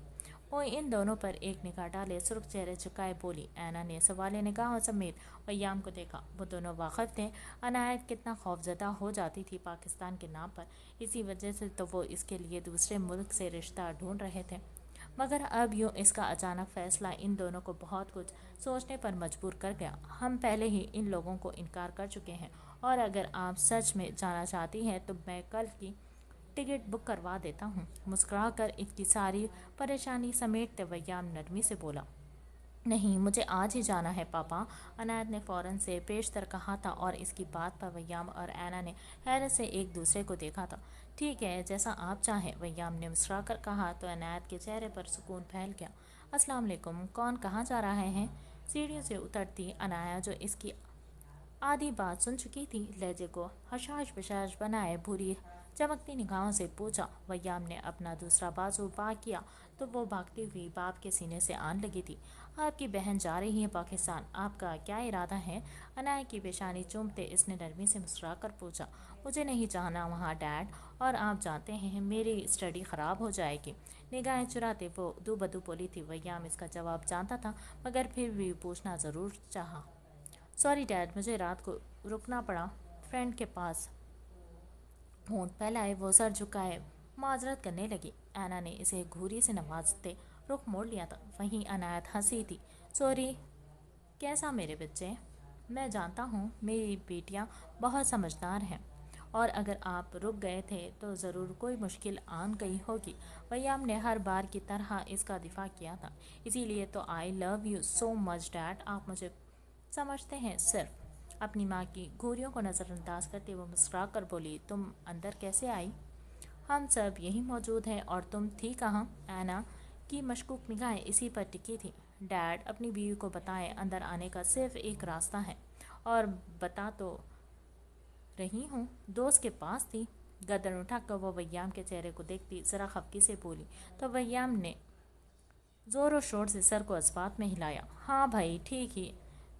वो इन दोनों पर एक निगाह डाले सुर्ख चेहरे झुकाए बोली। ऐना ने सवाले निगाहों समेत वयाम को देखा। वो दोनों वाकिफ थे अनायत कितना खौफजदा हो जाती थी पाकिस्तान के नाम पर। इसी वजह से तो वो इसके लिए दूसरे मुल्क से रिश्ता ढूंढ रहे थे, मगर अब यूँ इसका अचानक फैसला इन दोनों को बहुत कुछ सोचने पर मजबूर कर गया। हम पहले ही इन लोगों को इनकार कर चुके हैं, और अगर आप सच में जाना चाहती हैं तो मैं कल की टिकट बुक करवा देता हूँ। मुस्कुरा कर इसकी सारी परेशानी समेटते वयाम नरमी से बोला। नहीं, मुझे आज ही जाना है पापा। अनायत ने फ़ौरन से पेशतर कहा था और इसकी बात पर वयाम और ऐना ने हैरत से एक दूसरे को देखा था। ठीक है, जैसा आप चाहें, वयाम ने मुस्कुरा कर कहा तो अनायत के चेहरे पर सुकून फैल गया। अस्सलाम वालेकुम। कौन कहाँ जा रहा है? सीढ़ियों से उतरती अनाया जो इसकी आधी बात सुन चुकी थी। लहजे को हशाश बशाश बनाए भूरी चमकती निगाहों से पूछा। वयाम ने अपना दूसरा बाजू पार किया तो वो भागती हुई बाप के सीने से आन लगी थी। आपकी बहन जा रही है पाकिस्तान, आपका क्या इरादा है? अनाया की पेशानी चूमते इसने नरमी से मुस्कुरा कर पूछा। मुझे नहीं चाहना वहाँ डैड, और आप जानते हैं मेरी स्टडी ख़राब हो जाएगी। निगाहें चुराते वो दो बदू बोली थी। वयाम इसका जवाब जानता था मगर फिर भी पूछना ज़रूर चाहा। सॉरी डैड, मुझे रात को रुकना पड़ा फ्रेंड के पास। होंठ फैलाए वो सर झुकाए माजरत करने लगी। ऐना ने इसे घूरी से नवाजते रुख मोड़ लिया था। वहीं अनायत हंसी थी। सॉरी कैसा मेरे बच्चे? मैं जानता हूँ मेरी बेटियाँ बहुत समझदार हैं, और अगर आप रुक गए थे तो ज़रूर कोई मुश्किल आन गई होगी। वयाम ने हर बार की तरह इसका दिफा किया था। इसीलिए तो आई love you so much dad. आप मुझे समझते हैं सिर्फ। अपनी माँ की घूरियों को नज़रअंदाज करते वो मुस्कुरा कर बोली, तुम अंदर कैसे आई? हम सब यही मौजूद हैं, और तुम थी कहाँ? ऐना की मशकूक निगाहें इसी पर टिकी थी। डैड अपनी बीवी को बताएं अंदर आने का सिर्फ एक रास्ता है, और बता तो रही हूँ दोस्त के पास थी। गर्दन उठाकर वो वयाम के चेहरे को देखती ज़रा खफकी से बोली। तो वयाम ने ज़ोर शोर से सर को इस्बात में हिलाया। हाँ भाई ठीक ही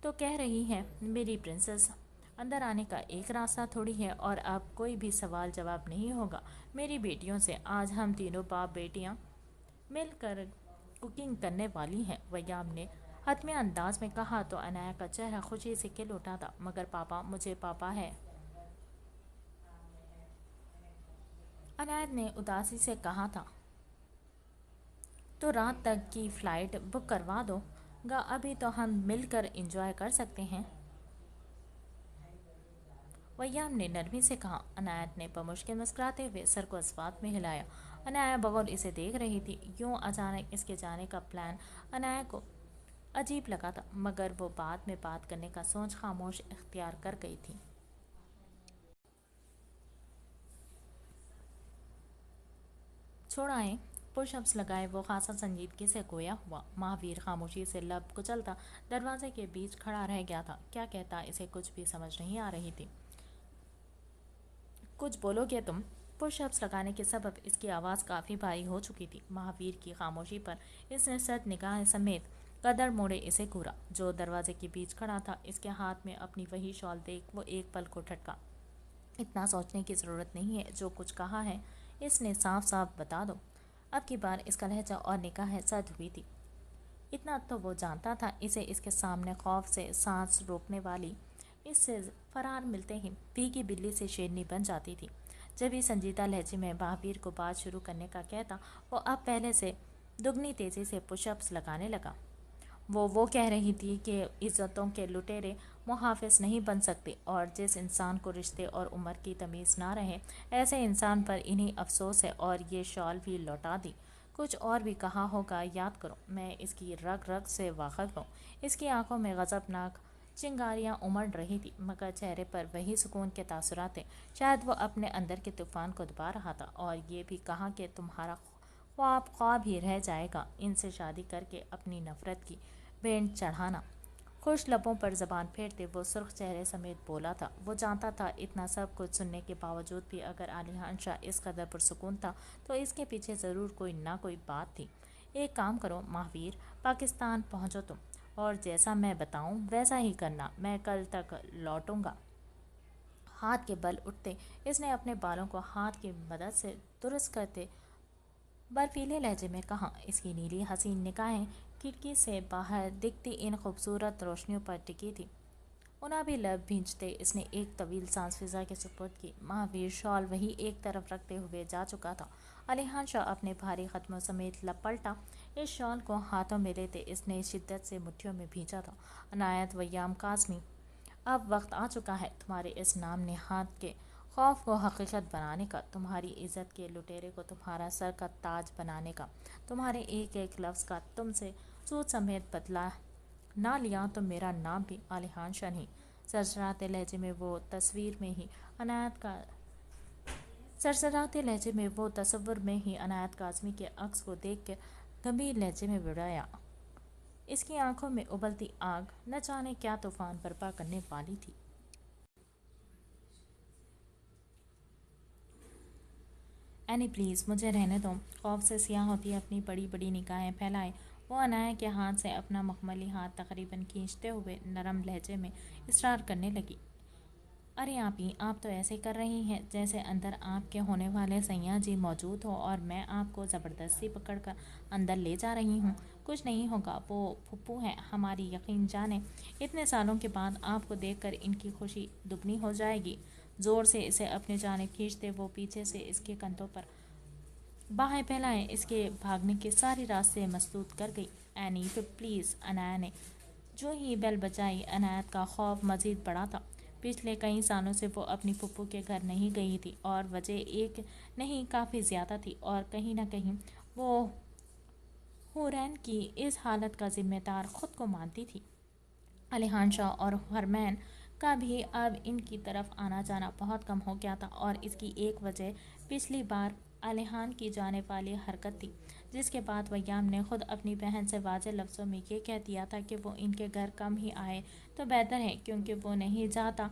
तो कह रही है मेरी प्रिंसेस। अंदर आने का एक रास्ता थोड़ी है, और अब कोई भी सवाल जवाब नहीं होगा मेरी बेटियों से। आज हम तीनों बाप बेटियां मिलकर कुकिंग करने वाली हैं। वयाम ने हतमी अंदाज में कहा तो अनाया का चेहरा खुशी से खिल उठा था। मगर पापा, मुझे पापा है, अनायत ने उदासी से कहा था। तो रात तक की फ़्लाइट बुक करवा दो गा, अभी तो हम मिलकर एंजॉय कर सकते हैं। वयाम ने नरमी से कहा। अनायत ने बमुश्किल मुस्कुराते हुए सर को इस्बात में हिलाया। अनाया बगौर इसे देख रही थी। यूं अचानक इसके जाने का प्लान अनाया को अजीब लगा था, मगर वो बाद में बात करने का सोच खामोश इख्तियार कर गई थी। छोड़ाएं पुशअप्स लगाए वो खासा संजीदगी से गोया हुआ। महावीर खामोशी से लब कुचलता दरवाजे के बीच खड़ा रह गया था। क्या कहता इसे कुछ भी समझ नहीं आ रही थी। कुछ बोलोगे तुम? पुशअप्स लगाने के सबब इसकी आवाज़ काफ़ी भारी हो चुकी थी। महावीर की खामोशी पर इसने सत निगाह समेत कदर मोड़े इसे घूरा। जो दरवाजे के बीच खड़ा था इसके हाथ में अपनी वही शॉल देख वो एक पल को ठटका। इतना सोचने की ज़रूरत नहीं है, जो कुछ कहा है इसने साफ साफ बता दो। अब की बार इसका लहजा और निगाहें सद हुई थी। इतना तो वो जानता था इसे इसके सामने खौफ से सांस रोकने वाली इससे फरार मिलते ही भीगी बिल्ली से शेरनी बन जाती थी। जब ही संजीदा लहजे में महावीर को बात शुरू करने का कहता, वो अब पहले से दुगनी तेज़ी से पुशअप्स लगाने लगा। वो कह रही थी कि इज़्ज़तों के लुटेरे मुहाफ़िज़ नहीं बन सकते, और जिस इंसान को रिश्ते और उम्र की तमीज़ ना रहे ऐसे इंसान पर इन्हीं अफसोस है। और ये शॉल भी लौटा दी। कुछ और भी कहा होगा, याद करो। मैं इसकी रग रग से वाकिफ़ हूँ। इसकी आंखों में गज़बनाक चिंगारियाँ उमड़ रही थी, मगर चेहरे पर वही सुकून के तासुरात थे। शायद वो अपने अंदर के तूफ़ान को दबा रहा था। और ये भी कहा कि तुम्हारा ख्वाब ख्वाब ही रह जाएगा, इनसे शादी करके अपनी नफ़रत की भेंट चढ़ाना। खुश लबों पर ज़बान फेरते वो सुर्ख चेहरे समेत बोला था। वो जानता था इतना सब कुछ सुनने के बावजूद भी अगर आलिशान शाह इस कदर पुरसुकून था तो इसके पीछे ज़रूर कोई ना कोई बात थी। एक काम करो महावीर, पाकिस्तान पहुंचो तुम, और जैसा मैं बताऊं वैसा ही करना। मैं कल तक लौटूंगा। हाथ के बल उठते इसने अपने बालों को हाथ की मदद से दुरुस्त करते बर्फीले लहजे में कहा। इसकी नीली हसीन निगाहें खिड़की से बाहर दिखती इन खूबसूरत रोशनियों पर टिकी थी। उन्हें भी लब भींचते इसने एक तवील सांस फिजा के सुपुर्द की। महावीर शॉल वही एक तरफ रखते हुए जा चुका था। अलीहान शाह अपने भारी कदमों समेत लब पलटा। इस शॉल को हाथों में लेते इसने शिद्दत से मुट्ठियों में भींचा था। अनायत वयाम काज़मी, अब वक्त आ चुका है तुम्हारे इस नाम नेहाद के खौफ को हकीकत बनाने का, तुम्हारी इज़्ज़त के लुटेरे को तुम्हारा सर का ताज बनाने का। तुम्हारे एक एक लफ्ज़ का तुमसे सूद समेत बदला ना लिया तो मेरा नाम भी आलिहान शाह नहीं। सरसराते लहजे में वो तस्वीर में ही अनायत का सरसराते लहजे में वो तस्वुर में ही अनायत काज़मी के अक्स को देख कर गंभीर लहजे में बुड़ाया। इसकी आंखों में उबलती आग न जाने क्या तूफान बर्पा करने वाली थी। اینی پلیز مجھے رہنے دو۔ خوف سے سیاہ ہوتی اپنی بڑی بڑی نگاہیں پھیلائے وہ عنایا کے ہاتھ سے اپنا مخملی ہاتھ تقریباً کھینچتے ہوئے نرم لہجے میں اصرار کرنے لگی۔ ارے آپی، آپ تو ایسے کر رہی ہیں جیسے اندر آپ کے ہونے والے سیاں جی موجود ہو اور میں آپ کو زبردستی پکڑ کر اندر لے جا رہی ہوں۔ کچھ نہیں ہوگا، وہ پھپھو ہیں ہماری، یقین جانیں اتنے سالوں کے بعد آپ کو دیکھ کر ان کی خوشی دگنی ہو جائے گی۔ زور سے اسے اپنے جانب کھینچتے وہ پیچھے سے اس کے کندھوں پر باہیں پھیلائے اس کے بھاگنے کے ساری راستے مسدود کر گئی۔ اینی پلیز، عنایا نے جو ہی بیل بجائی۔ عنایت کا خوف مزید بڑھا تھا۔ پچھلے کئی سالوں سے وہ اپنی پھپھو کے گھر نہیں گئی تھی اور وجہ ایک نہیں کافی زیادہ تھی، اور کہیں نہ کہیں وہ حورین کی اس حالت کا ذمہ دار خود کو مانتی تھی۔ علیحان شاہ اور حرمین کا بھی اب ان کی طرف آنا جانا بہت کم ہو گیا تھا، اور اس کی ایک وجہ پچھلی بار علیحان کی جانے والی حرکت تھی، جس کے بعد ویام نے خود اپنی بہن سے واضح لفظوں میں یہ کہہ دیا تھا کہ وہ ان کے گھر کم ہی آئے تو بہتر ہے، کیونکہ وہ نہیں چاہتا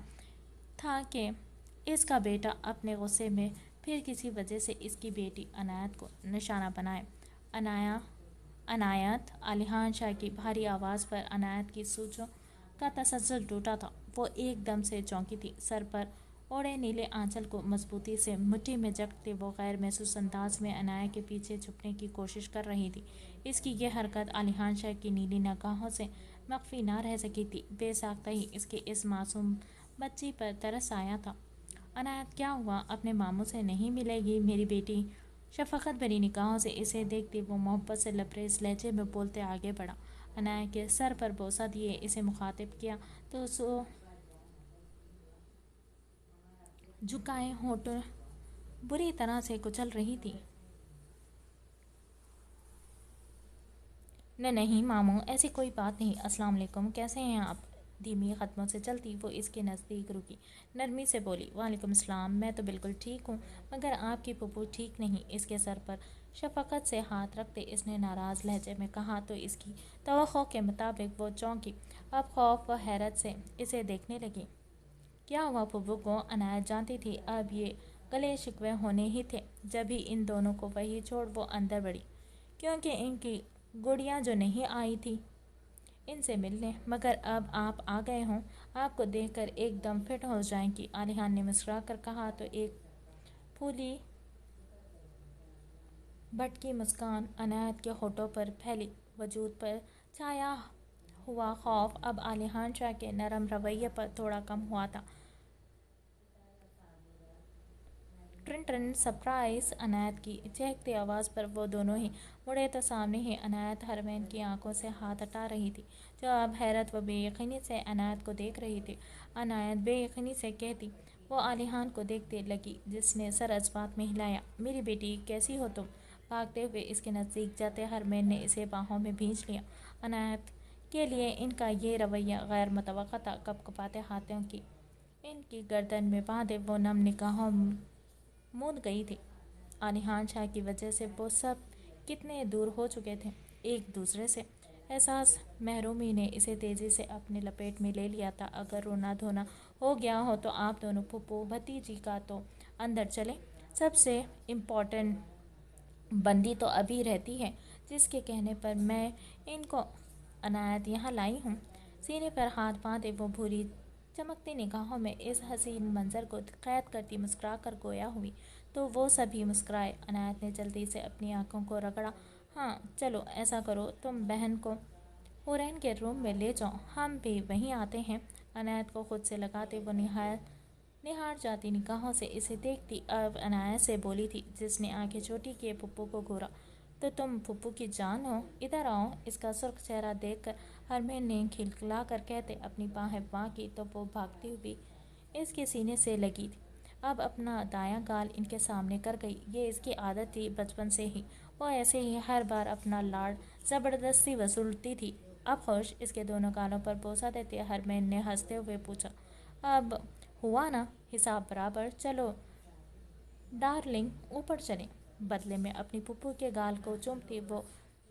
تھا کہ اس کا بیٹا اپنے غصے میں پھر کسی وجہ سے اس کی بیٹی عنایت کو نشانہ بنائے۔ عنایت! علیحان شاہ کی بھاری آواز پر عنایت کی سوچوں کا تسلسل ٹوٹا تھا۔ وہ ایک دم سے چونکی تھی، سر پر اوڑھے نیلے آنچل کو مضبوطی سے مٹھی میں جکڑتے وہ غیر محسوس انداز میں عنایا کے پیچھے چھپنے کی کوشش کر رہی تھی۔ اس کی یہ حرکت علیحان شاہ کی نیلی نگاہوں سے مخفی نہ رہ سکی تھی۔ بے ساختہ ہی اس کے اس معصوم بچی پر ترس آیا تھا۔ عنایت، کیا ہوا؟ اپنے ماموں سے نہیں ملے گی میری بیٹی؟ شفقت بھری نگاہوں سے اسے دیکھتے وہ محبت سے لبریز لہجے میں بولتے آگے بڑھا۔ عنایا کے سر پر بوسہ دیے اسے مخاطب کیا تو سو جھکائے ہونٹوں بری طرح سے کچل رہی تھی۔ نہیں ماموں، ایسی کوئی بات نہیں۔ السلام علیکم، کیسے ہیں آپ؟ دھیمی قدموں سے چلتی وہ اس کے نزدیک رکی، نرمی سے بولی۔ وعلیکم السلام، میں تو بالکل ٹھیک ہوں، مگر آپ کی پھپھو ٹھیک نہیں۔ اس کے سر پر شفقت سے ہاتھ رکھتے اس نے ناراض لہجے میں کہا تو اس کی توقع کے مطابق وہ چونکی، اب خوف و حیرت سے اسے دیکھنے لگی۔ کیا ہوا پھپھو کو؟ عنایت جانتی تھی اب یہ گلے شکوے ہونے ہی تھے، جبھی ان دونوں کو وہیں چھوڑ وہ اندر بڑھی، کیونکہ ان کی گڑیا جو نہیں آئی تھی ان سے ملنے، مگر اب آپ آ گئے ہوں، آپ کو دیکھ کر ایک دم فٹ ہو جائیں گی۔ علیحان نے مسکرا کر کہا تو ایک پھولی بھٹکی مسکان عنایت کے ہونٹوں پر پھیلی۔ وجود پر چھایا ہوا خوف اب علیحان شاہ کے نرم رویے پر تھوڑا کم ہوا تھا۔ Turn turn surprise! عنایت کی چہکتی آواز پر وہ دونوں ہی مڑے تو سامنے ہی عنایت حرمین کی آنکھوں سے ہاتھ ہٹا رہی تھی، جو اب حیرت و بے یقینی سے عنایت کو دیکھ رہی تھی۔ عنایت بے یقینی سے کہتی وہ علیحان کو دیکھتے لگی، جس نے سر اس بات میں ہلایا۔ میری بیٹی، کیسی ہو تم؟ بھاگتے ہوئے اس کے نزدیک جاتے حرمین نے اسے باہوں میں بھینچ لیا۔ عنایت کے لیے ان کا یہ رویہ غیر متوقع تھا۔ کپکپاتے ہاتھوں کی ان کی گردن میں باندھے وہ نم نگاہوں موند گئی تھی۔ علیحان شاہ کی وجہ سے وہ سب کتنے دور ہو چکے تھے ایک دوسرے سے۔ احساس محرومی نے اسے تیزی سے اپنے لپیٹ میں لے لیا تھا۔ اگر رونا دھونا ہو گیا ہو تو آپ دونوں پھپھو بھتیجی کا تو اندر چلیں، سب سے امپورٹنٹ بندی تو ابھی رہتی ہے، جس کے کہنے پر میں ان کو عنایت یہاں لائی ہوں۔ سینے پر ہاتھ باندھے وہ بھوری چمکتی نگاہوں میں اس حسین منظر کو قید کرتی مسکرا کر گویا ہوئی تو وہ سبھی مسکرائے۔ عنایت نے جلدی سے اپنی آنکھوں کو رگڑا۔ ہاں چلو ایسا کرو، تم بہن کو حورین کے روم میں لے جاؤ، ہم بھی وہیں آتے ہیں۔ عنایت کو خود سے لگاتے وہ نہار جاتی نگاہوں سے اسے دیکھتی اب عنایت سے بولی تھی، جس نے آنکھیں چھوٹی کیے پھپھو کو گھورا۔ تو تم پھپھو کی جان ہو، ادھر آؤ۔ اس کا سرخ چہرہ دیکھ کر حرمین نے کھلکھلا کر کہتے اپنی باہیں باں کی تو وہ بھاگتی ہوئی اس کے سینے سے لگی تھی، اب اپنا دایاں گال ان کے سامنے کر گئی۔ یہ اس کی عادت تھی بچپن سے ہی، وہ ایسے ہی ہر بار اپنا لاڑ زبردستی وصولتی تھی۔ اب خوش؟ اس کے دونوں گالوں پر بوسہ دیتے حرمین نے ہنستے ہوئے پوچھا۔ اب ہوا نا حساب برابر، چلو ڈارلنگ اوپر چلیں۔ بدلے میں اپنی پھپھو کے گال کو چومتی وہ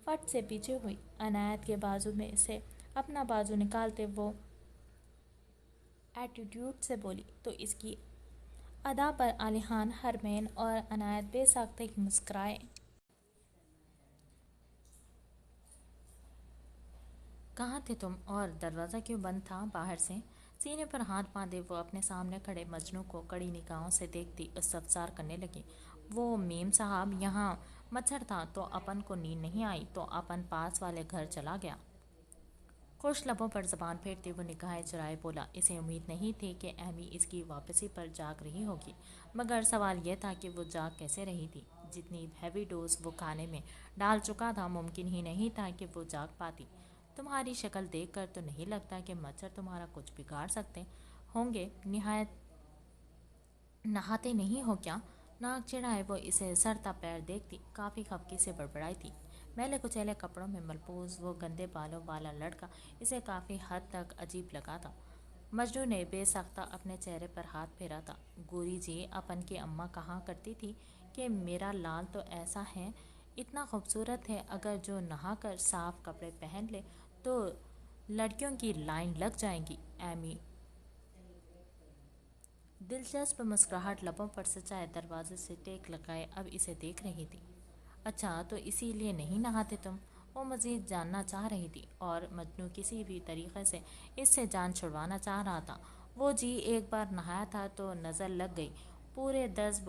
فٹ سے پیچھے ہوئی۔ عنایت کے بازو میں سے اپنا بازو نکالتے وہ ایٹیٹیوڈ سے بولی تو اس کی ادا پر علیحان، حرمین اور عنایت بے ساختگی مسکرائے۔ کہاں تھے تم؟ اور دروازہ کیوں بند تھا باہر سے؟ سینے پر ہاتھ باندھے وہ اپنے سامنے کھڑے مجنوں کو کڑی نگاہوں سے دیکھتی استفسار کرنے لگی۔ وہ میم صاحب، یہاں مچھر تھا تو اپن کو نیند نہیں آئی تو اپن پاس والے گھر چلا گیا۔ خوش لبوں پر زبان پھیرتے وہ نگاہیں چرائے بولا۔ اسے امید نہیں تھی کہ ایمی اس کی واپسی پر جاگ رہی ہوگی، مگر سوال یہ تھا کہ وہ جاگ کیسے رہی تھی۔ جتنی ہیوی ڈوز وہ کھانے میں ڈال چکا تھا، ممکن ہی نہیں تھا کہ وہ جاگ پاتی۔ تمہاری شکل دیکھ کر تو نہیں لگتا کہ مچھر تمہارا کچھ بگاڑ سکتے ہوں گے۔ نہاتے نہیں ہو کیا؟ ناک چڑھائے وہ اسے سر تا پیر دیکھتی کافی خفگی سے بڑبڑائی تھی۔ میلے کچیلے کپڑوں میں ملبوس وہ گندے بالوں والا لڑکا اسے کافی حد تک عجیب لگا تھا۔ مجنو نے بے ساختہ اپنے چہرے پر ہاتھ پھیرا تھا۔ گوری جی، اپن کی اماں کہا کرتی تھی کہ میرا لال تو ایسا ہے، اتنا خوبصورت ہے، اگر جو نہا کر صاف کپڑے پہن لے تو لڑکیوں کی لائن لگ جائے گی۔ ایمی دلچسپ مسکراہٹ لبوں پر سجائے دروازے سے ٹیک لگائے اب اسے دیکھ رہی تھی۔ اچھا، تو اسی لیے نہیں نہاتے تم؟ وہ مزید جاننا چاہ رہی تھی، اور مجنو کسی بھی طریقے سے اس سے جان چھڑوانا چاہ رہا تھا۔ وہ جی ایک بار نہایا تھا تو نظر لگ گئی، پورے 10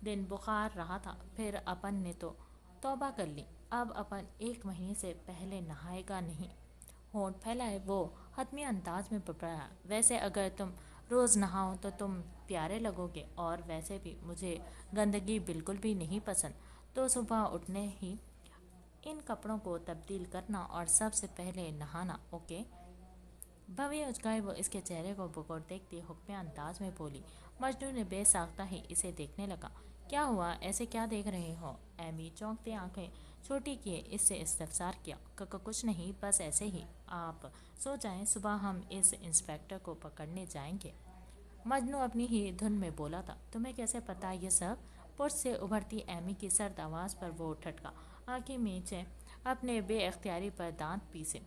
دن بخار رہا تھا، پھر اپن نے تو توبہ کر لی، اب اپن 1 مہینے سے پہلے نہائے گا نہیں۔ ہونٹ پھیلائے وہ حتمی انداز میں بڑبڑایا۔ ویسے اگر تم روز نہاؤ تو تم پیارے لگو گے، اور ویسے بھی مجھے گندگی بالکل بھی نہیں پسند، تو صبح اٹھنے ہی ان کپڑوں کو تبدیل کرنا اور سب سے پہلے نہانا، اوکے؟ بھویں اچکائے وہ اس کے چہرے کو بغور دیکھتی حکم انداز میں بولی۔ مجنو نے بے ساختہ ہی اسے دیکھنے لگا۔ کیا ہوا؟ ایسے کیا دیکھ رہے ہو؟ ایمی چونکتے آنکھیں چھوٹی کیے اس سے استفسار کیا۔ کچھ نہیں، بس ایسے ہی۔ آپ سو جائیں، صبح ہم اس انسپکٹر کو پکڑنے جائیں گے۔ مجنو اپنی ہی دھن میں بولا تھا۔ تمہیں کیسے پتا یہ سب؟ پشت سے ابھرتی ایمی کی سرد آواز پر وہ ٹھٹکا، آنکھیں میچے اپنے بے اختیاری پر دانت پیسے۔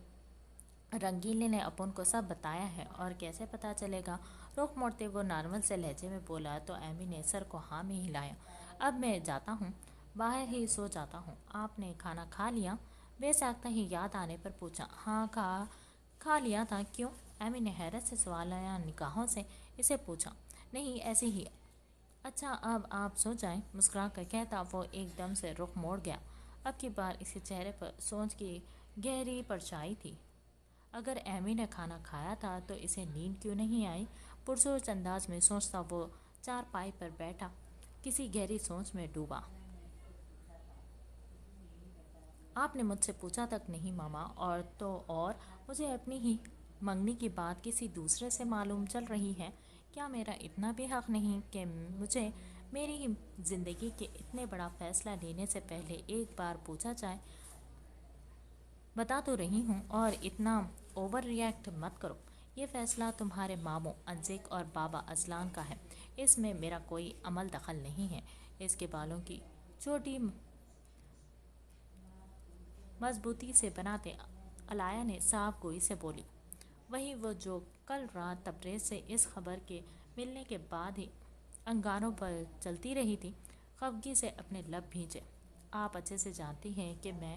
رنگیلے نے اپن کو سب بتایا ہے، اور کیسے پتا چلے گا؟ رخ موڑتے وہ نارمل سے لہجے میں بولا تو ایمی نے سر کو ہاں میں ہلایا۔ اب میں جاتا ہوں، باہر ہی سو جاتا ہوں۔ آپ نے کھانا کھا لیا؟ بے ساختہ ہی یاد آنے پر پوچھا۔ ہاں کھا لیا تھا۔ کیوں؟ ایمی نے حیرت سے سوالیہ نگاہوں سے اسے پوچھا۔ نہیں، ایسے ہی۔ اچھا، اب آپ سو جائیں، مسکرا کر کہتا وہ ایک دم سے رخ موڑ گیا۔ اب کی بار اس کے چہرے پر سوچ کی گہری پرچھائی تھی۔ اگر ایمی نے کھانا کھایا تھا تو اسے نیند کیوں نہیں آئی؟ پرسوچ انداز میں سوچتا وہ چارپائی پر بیٹھا کسی گہری سوچ میں ڈوبا۔ آپ نے مجھ سے پوچھا تک نہیں ماما، اور تو اور مجھے اپنی ہی منگنی کی بات کسی دوسرے سے معلوم چل رہی ہے۔ کیا میرا اتنا بھی حق نہیں کہ مجھے میری ہی زندگی کے اتنے بڑا فیصلہ لینے سے پہلے ایک بار پوچھا جائے؟ بتا تو رہی ہوں، اور اتنا اوور ری ایکٹ مت کرو۔ یہ فیصلہ تمہارے ماموں انزک اور بابا ازلان کا ہے، اس میں میرا کوئی عمل دخل نہیں ہے۔ اس کے بالوں کی چوٹی مضبوطی سے بناتے علایا نے صاف گوئی سے بولی۔ وہی وہ جو کل رات تبریز سے اس خبر کے ملنے کے بعد ہی انگاروں پر چلتی رہی تھی۔ خفگی سے اپنے لب بھینچے۔ آپ اچھے سے جانتی ہیں کہ میں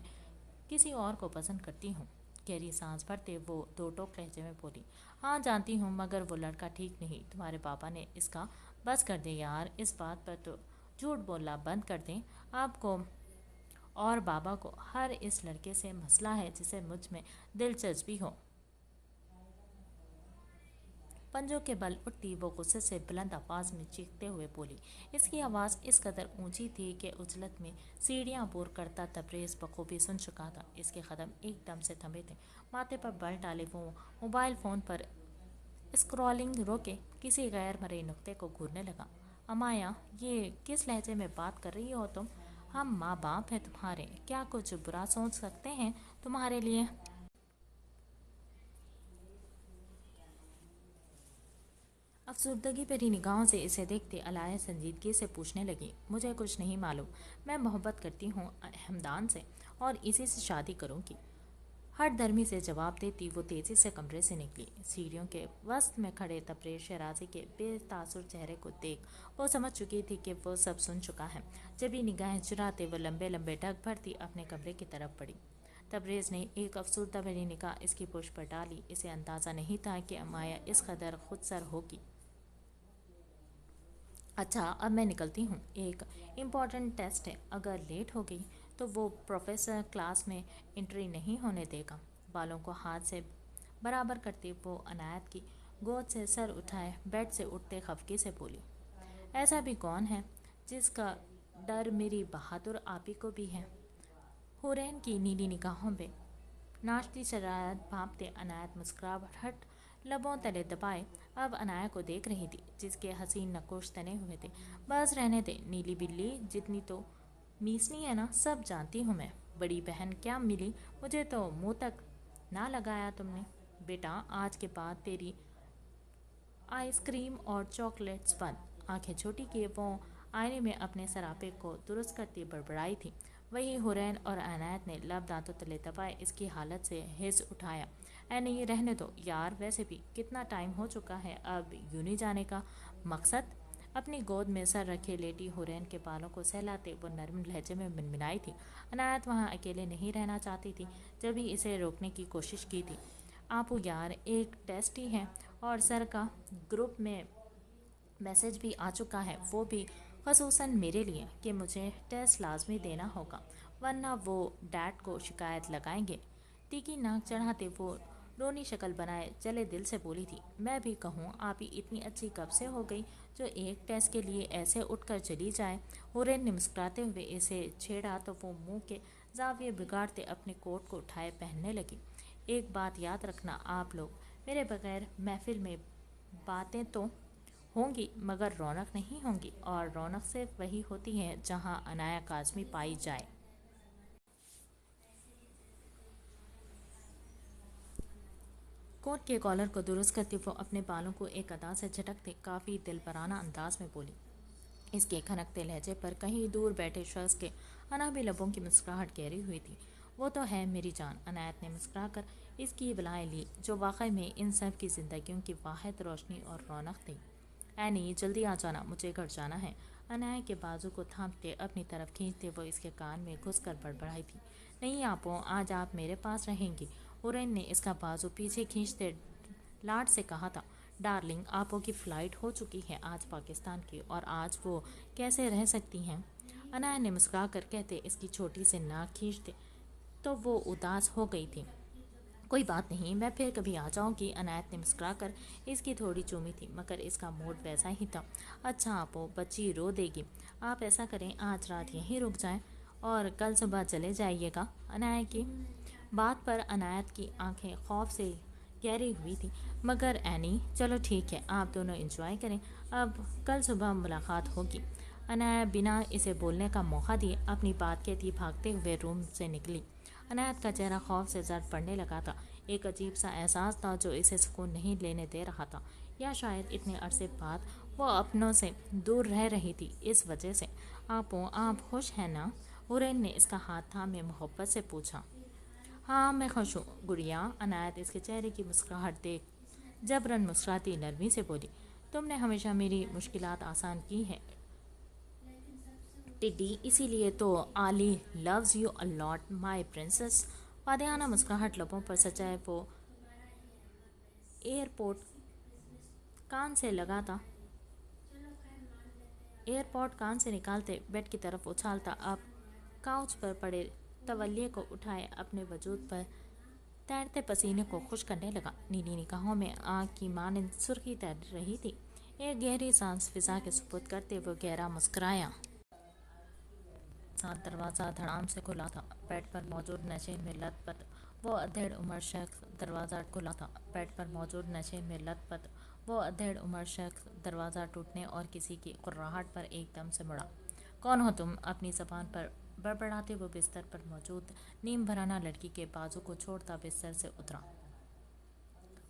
کسی اور کو پسند کرتی ہوں۔ گہری سانس بھرتے وہ دو ٹوک لہجے میں بولی۔ ہاں جانتی ہوں، مگر وہ لڑکا ٹھیک نہیں۔ تمہارے پاپا نے اس کا بس کر دیں یار، اس بات پر تو جھوٹ بولنا بند کر دیں۔ آپ کو اور بابا کو ہر اس لڑکے سے مسئلہ ہے جسے مجھ میں دلچسپی ہو۔ پنجوں کے بل اٹھتی وہ غصے سے بلند آواز میں چیختے ہوئے بولی۔ اس کی آواز اس قدر اونچی تھی کہ اجلت میں سیڑھیاں عبور کرتا تبریز بخوبی سن چکا تھا۔ اس کے قدم ایک دم سے تھمے تھے۔ ماتھے پر بل ڈالے وہ موبائل فون پر اسکرولنگ روکے کسی غیر مرئی نقطے کو گھورنے لگا۔ امایا، یہ کس لہجے میں بات کر رہی ہو تم؟ ہم ماں باپ ہیں تمہارے، کیا کچھ برا سوچ سکتے ہیں تمہارے لیے؟ افسردگی بھری نگاہوں سے اسے دیکھتے علایا سنجیدگی سے پوچھنے لگی۔ مجھے کچھ نہیں معلوم، میں محبت کرتی ہوں حمدان سے، اور اسی سے شادی کروں گی۔ ہر درمی سے جواب دیتی وہ تیزی سے کمرے سے نکلی۔ سیڑھیوں کے وسط میں کھڑے تبریز شیرازی کے بے تاثر چہرے کو دیکھ وہ سمجھ چکی تھی کہ وہ سب سن چکا ہے۔ جبھی نگاہیں چراتے وہ لمبے لمبے ڈگ بھرتی اپنے کمرے کی طرف بڑھی۔ تبریز نے ایک افسردہ بھری نگاہ اس کی پشت پر ڈالی۔ اسے اندازہ نہیں تھا کہ مایا اس قدر خود سر ہوگی۔ اچھا اب میں نکلتی ہوں، ایک امپورٹنٹ ٹیسٹ ہے، اگر لیٹ ہو گئی تو وہ پروفیسر کلاس میں انٹری نہیں ہونے دے گا۔ بالوں کو ہاتھ سے برابر کرتی وہ عنایت کی گود سے سر اٹھائے بیڈ سے اٹھتے خفگی سے بولی، ایسا بھی کون ہے جس کا ڈر میری بہادر آپی کو بھی ہے؟ حورین کی نیلی نگاہوں پہ ناشتی شرارت بھانپتے عنایت مسکراہٹ لبوں تلے دبائے اب انایا کو دیکھ رہی تھی، جس کے حسین نقوش تنے ہوئے تھے۔ بس رہنے دے نیلی بلی، جتنی تو میسنی ہے نا، سب جانتی ہوں میں۔ بڑی بہن کیا ملی، مجھے تو منہ تک نہ لگایا تم نے۔ بیٹا آج کے بعد تیری آئس کریم اور چاکلیٹس بند۔ آنکھیں چھوٹی کیے وہ آئینے میں اپنے سراپے کو درست کرتی بڑبڑائی تھی۔ وہی حورین اور عنایت نے لب دانتوں تلے دبائے اس کی حالت سے حس اٹھایا۔ اے نہیں رہنے دو یار، ویسے بھی کتنا ٹائم ہو چکا ہے، اب یوں نہیں جانے کا مقصد؟ اپنی گود میں سر رکھے لیٹی حورین کے بالوں کو سہلاتے وہ نرم لہجے میں منمنائی تھی۔ عنایت وہاں اکیلے نہیں رہنا چاہتی تھی، جبھی اسے روکنے کی کوشش کی تھی۔ آپو یار ایک ٹیسٹ ہی ہے، اور سر کا گروپ میں میسج بھی آ چکا ہے، وہ بھی خصوصاً میرے لیے، کہ مجھے ٹیسٹ لازمی دینا ہوگا ورنہ وہ ڈیڈ کو شکایت لگائیں گے۔ تیکھی ناک چڑھاتے وہ رونی شکل بنائے چلے دل سے بولی تھی، میں بھی کہوں آپی اتنی اچھی کب سے ہو گئی جو ایک ٹیسٹ کے لیے ایسے اٹھ کر چلی جائے؟ حورین نے مسکراتے ہوئے اسے چھیڑا تو وہ منہ کے زاویے بگاڑتے اپنے کوٹ کو اٹھائے پہننے لگی۔ ایک بات یاد رکھنا آپ لوگ، میرے بغیر محفل میں باتیں تو ہوں گی مگر رونق نہیں ہوں گی، اور رونق صرف وہی ہوتی ہے جہاں عنایا کاظمی پائی جائے۔ کوٹ کے کالر کو درست کرتے وہ اپنے بالوں کو ایک ادا سے جھٹکتے کافی دلبرانہ انداز میں بولی۔ اس کے کھنکتے لہجے پر کہیں دور بیٹھے شخص کے انابی لبوں کی مسکراہٹ گہری ہوئی تھی۔ وہ تو ہے میری جان، عنایت نے مسکرا کر اس کی بالائیں لی، جو واقعی میں ان سب کی زندگیوں کی واحد روشنی اور رونق تھی۔ اینی جلدی آ جانا، مجھے گھر جانا ہے۔ عنایت کے بازو کو تھامتے اپنی طرف کھینچتے وہ اس کے کان میں گھس کر بڑبڑائی تھی، نہیں آپو، آج آپ میرے پاس رہیں گی۔ حورین نے اس کا بازو پیچھے کھینچتے لاڈ سے کہا تھا، ڈارلنگ آپو کی فلائٹ ہو چکی ہے آج پاکستان کی، اور آج وہ کیسے رہ سکتی ہیں؟ عنایت نے مسکرا کر کہتے اس کی چھوٹی سے ناک کھینچتے تو وہ اداس ہو گئی تھی۔ کوئی بات نہیں، میں پھر کبھی آ جاؤں گی۔ عنایت نے مسکرا کر اس کی تھوڑی چومی تھی، مگر اس کا موڈ ویسا ہی تھا۔ اچھا آپو، بچی رو دے گی، آپ ایسا کریں آج رات یہیں رک جائیں اور کل صبح چلے جائیے گا۔ عنایت کی بات پر عنایت کی آنکھیں خوف سے گہری ہوئی تھی، مگر اینی چلو ٹھیک ہے، آپ دونوں انجوائے کریں، اب کل صبح ملاقات ہوگی۔ عنایت بنا اسے بولنے کا موقع دیے اپنی بات کہتی بھاگتے ہوئے روم سے نکلی۔ عنایت کا چہرہ خوف سے زرد پڑنے لگا تھا۔ ایک عجیب سا احساس تھا جو اسے سکون نہیں لینے دے رہا تھا، یا شاید اتنے عرصے بعد وہ اپنوں سے دور رہ رہی تھی اس وجہ سے۔ آپو آپ خوش ہیں نا؟ حورین نے اس کا ہاتھ تھامے محبت سے پوچھا۔ ہاں میں خوش ہوں گڑیا، عنایت اس کے چہرے کی مسکراہٹ دیکھ جبراً مسکراتی نرمی سے بولی، تم نے ہمیشہ میری مشکلات آسان کی ہیں ٹڈی، اسی لیے تو Ali loves you a lot my princess. فادیانہ مسکراہٹ لبوں پر سجائے وہ ایئرپورٹ کان سے نکالتے بیڈ کی طرف اچھالتا اب کاؤچ پر پڑے تولیے کو اٹھائے اپنے وجود پر تیرتے پسینے کو خشک کرنے لگا۔ نیلی نگاہوں میں آگ کی مانند سرخی تیر رہی تھی۔ ایک گہری سانس فضا کے سپرد کرتے وہ گہرا مسکرایا۔ ساتھ دروازہ دھڑام سے کھلا تھا۔ بیڈ پر موجود نشے میں لت پت وہ ادھیڑ عمر شخص دروازہ ٹوٹنے اور کسی کی کڑراہٹ پر ایک دم سے مڑا۔ کون ہو تم؟ اپنی زبان پر بڑبڑاتے وہ بستر پر موجود نیم بھرانہ لڑکی کے بازو کو چھوڑتا بستر سے اترا۔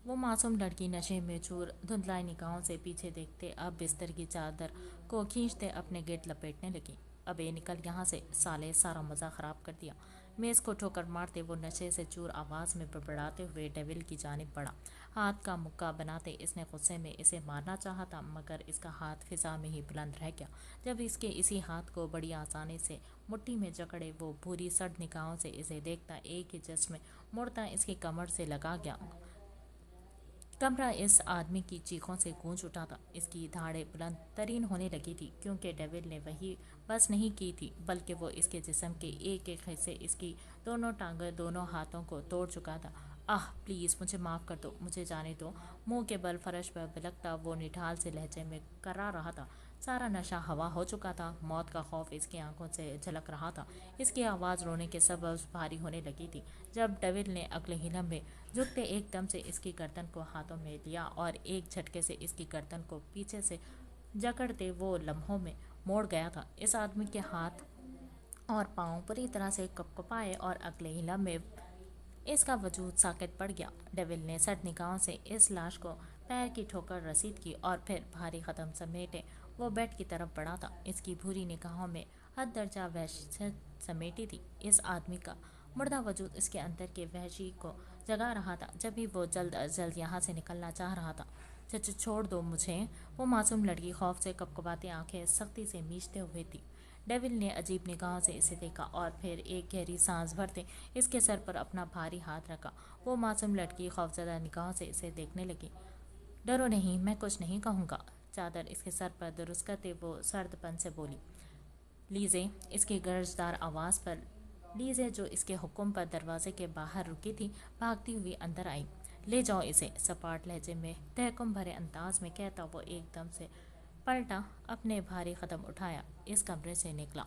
وہ معصوم لڑکی نشے میں چور دھندلائی نگاہوں سے پیچھے دیکھتے اب بستر کی چادر کو کھینچتے اپنے گرد لپیٹنے لگی۔ ابے نکل یہاں سے، سالے، سارا مزہ خراب کر دیا۔ मेज़ को ठोकर मारते वो नशे से चूर आवाज़ में बड़बड़ाते हुए डेविल की जानिब बढ़ा। हाथ का मुक्का बनाते इसने गुस्से में इसे मारना चाहा था, मगर इसका हाथ फिजा में ही बुलंद रह गया। जब इसके इसी हाथ को बड़ी आसानी से मुट्ठी में जकड़े वो भूरी सड़ निगाहों से इसे देखता, एक ही जश्न में मुड़ता इसकी कमर से लगा गया। कमरा इस आदमी की चीखों से गूंज उठा था। इसकी धाड़ें बुलंद तरीन होने लगी थी, क्योंकि डेविल ने वही बस नहीं की थी, बल्कि वो इसके जिस्म के एक एक हिस्से, इसकी दोनों टांगें, दोनों हाथों को तोड़ चुका था। आह, प्लीज़ मुझे माफ़ कर दो, मुझे जाने दो। मुंह के बल फर्श पर बिलखता वो निढाल से लहजे में करा रहा था। सारा नशा हवा हो चुका था। मौत का खौफ इसकी आंखों से झलक रहा था। इसकी आवाज़ रोने के सबब भारी होने लगी थी। जब डेविल ने अगले ही लम्हे झुकते एकदम से इसकी गर्दन को हाथों में लिया और एक झटके से इसकी गर्दन को पीछे से जकड़ते वो लम्हों में मोड़ गया था। इस आदमी के हाथ और पांव पूरी तरह से कपकपाए और अगले ही लम्हे इसका वजूद साकित पड़ गया। डेविल ने सट निगाहों से इस लाश को पैर की ठोकर रसीद की और फिर भारी कदम समेटे वो बेड की तरफ बढ़ा था। इसकी भूरी निगाहों में हद दर्जा वहशत समेटी थी। इस आदमी का मुर्दा वजूद इसके अंदर के वहशी को जगा रहा था। जब भी वो जल्द अज जल्द यहाँ से निकलना चाह रहा था। छोड़ दो मुझे, वो मासूम लड़की खौफ से कपकपाती आंखें सख्ती से मीचते हुए थी। डेविल ने अजीब निगाहों से इसे देखा और फिर एक गहरी सांस भरते इसके सर पर अपना भारी हाथ रखा। वो मासूम लड़की खौफजदा निगाहों से इसे देखने लगी। डरो नहीं, मैं कुछ नहीं कहूँगा। चादर इसके सर पर दुरुस्त करते वो सर्दपन से बोली। लीजे, इसकी गरजदार आवाज़ पर लीजे, जो इसके हुक्म पर दरवाजे के बाहर रुकी थी, भागती हुई अंदर आई। ले जाओ इसे, सपाट लहजे में तहकुम भरे अंदाज में कहता वो एकदम से पलटा, अपने भारी कदम उठाया, इस कमरे से निकला।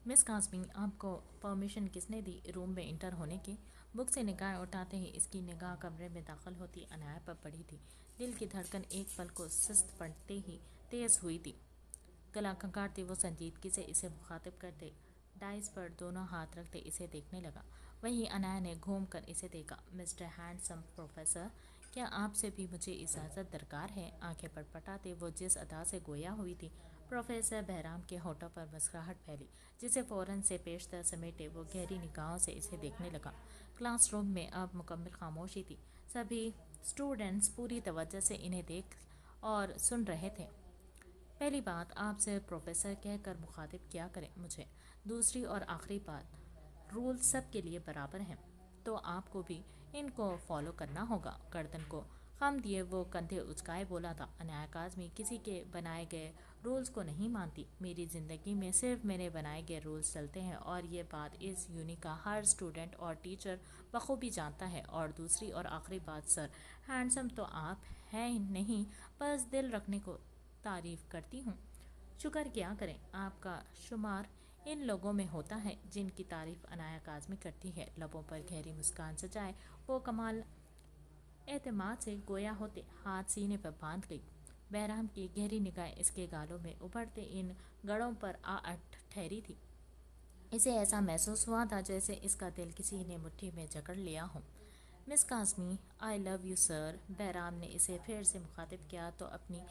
मिस कास्मी, आपको परमिशन किसने दी रूम में इंटर होने की? बुक से निगाह उठाते ही इसकी निगाह कमरे में दाखिल होती अनाया पर पड़ी थी। दिल की धड़कन एक पल को सुस्त पड़ते ही तेज हुई थी। गला खंगारते वो संजीदगी से इसे मुखातिब करते डाइस पर दोनों हाथ रखते इसे देखने लगा। वहीं अनाया ने घूम कर इसे देखा। मिस्टर हैंडसम प्रोफेसर, क्या आपसे भी मुझे इजाज़त दरकार है? आंखें पटपटाते वो जिस अदा से गोया हुई थी, प्रोफेसर बहराम के होठों पर मुस्कुराहट फैली, जिसे फ़ौरन से पेशतर समेटे वो गहरी निगाहों से इसे देखने लगा। क्लासरूम में अब मुकम्मल खामोशी थी। सभी स्टूडेंट्स पूरी तवज्जो से इन्हें देख और सुन रहे थे। पहली बात, आपसे प्रोफेसर कहकर मुखातिब किया करें मुझे। दूसरी और आखिरी बात, रूल सब के लिए बराबर हैं, तो आपको भी इनको फॉलो करना होगा। गर्दन को खम दिए वो कंधे उचकाए बोला था। अनाया काज़मी किसी के बनाए गए रूल्स को नहीं मानती। मेरी ज़िंदगी में सिर्फ मेरे बनाए गए रूल्स चलते हैं, और ये बात इस यूनि का हर स्टूडेंट और टीचर बखूबी जानता है। और दूसरी और आखिरी बात सर, हैंडसम तो आप हैं नहीं, बस दिल रखने को तारीफ़ करती हूँ। शुक्र क्या करें, आपका शुमार इन लोगों में होता है जिनकी तारीफ़ अनाया काज़मी करती है। लबों पर गहरी मुस्कान सजाए वो कमाल एतमाद से गोया होते हाथ सीने पर बांध गई। बहराम की गहरी निगाह इसके गालों में उभरते इन गड़ों पर आ अट ठहरी थी। इसे ऐसा महसूस हुआ था जैसे इसका दिल किसी ने मुट्ठी में जकड़ लिया हो। Miss Kazmi, I love you sir. Bahram ने इसे फिर से मुखातिब किया तो अपनी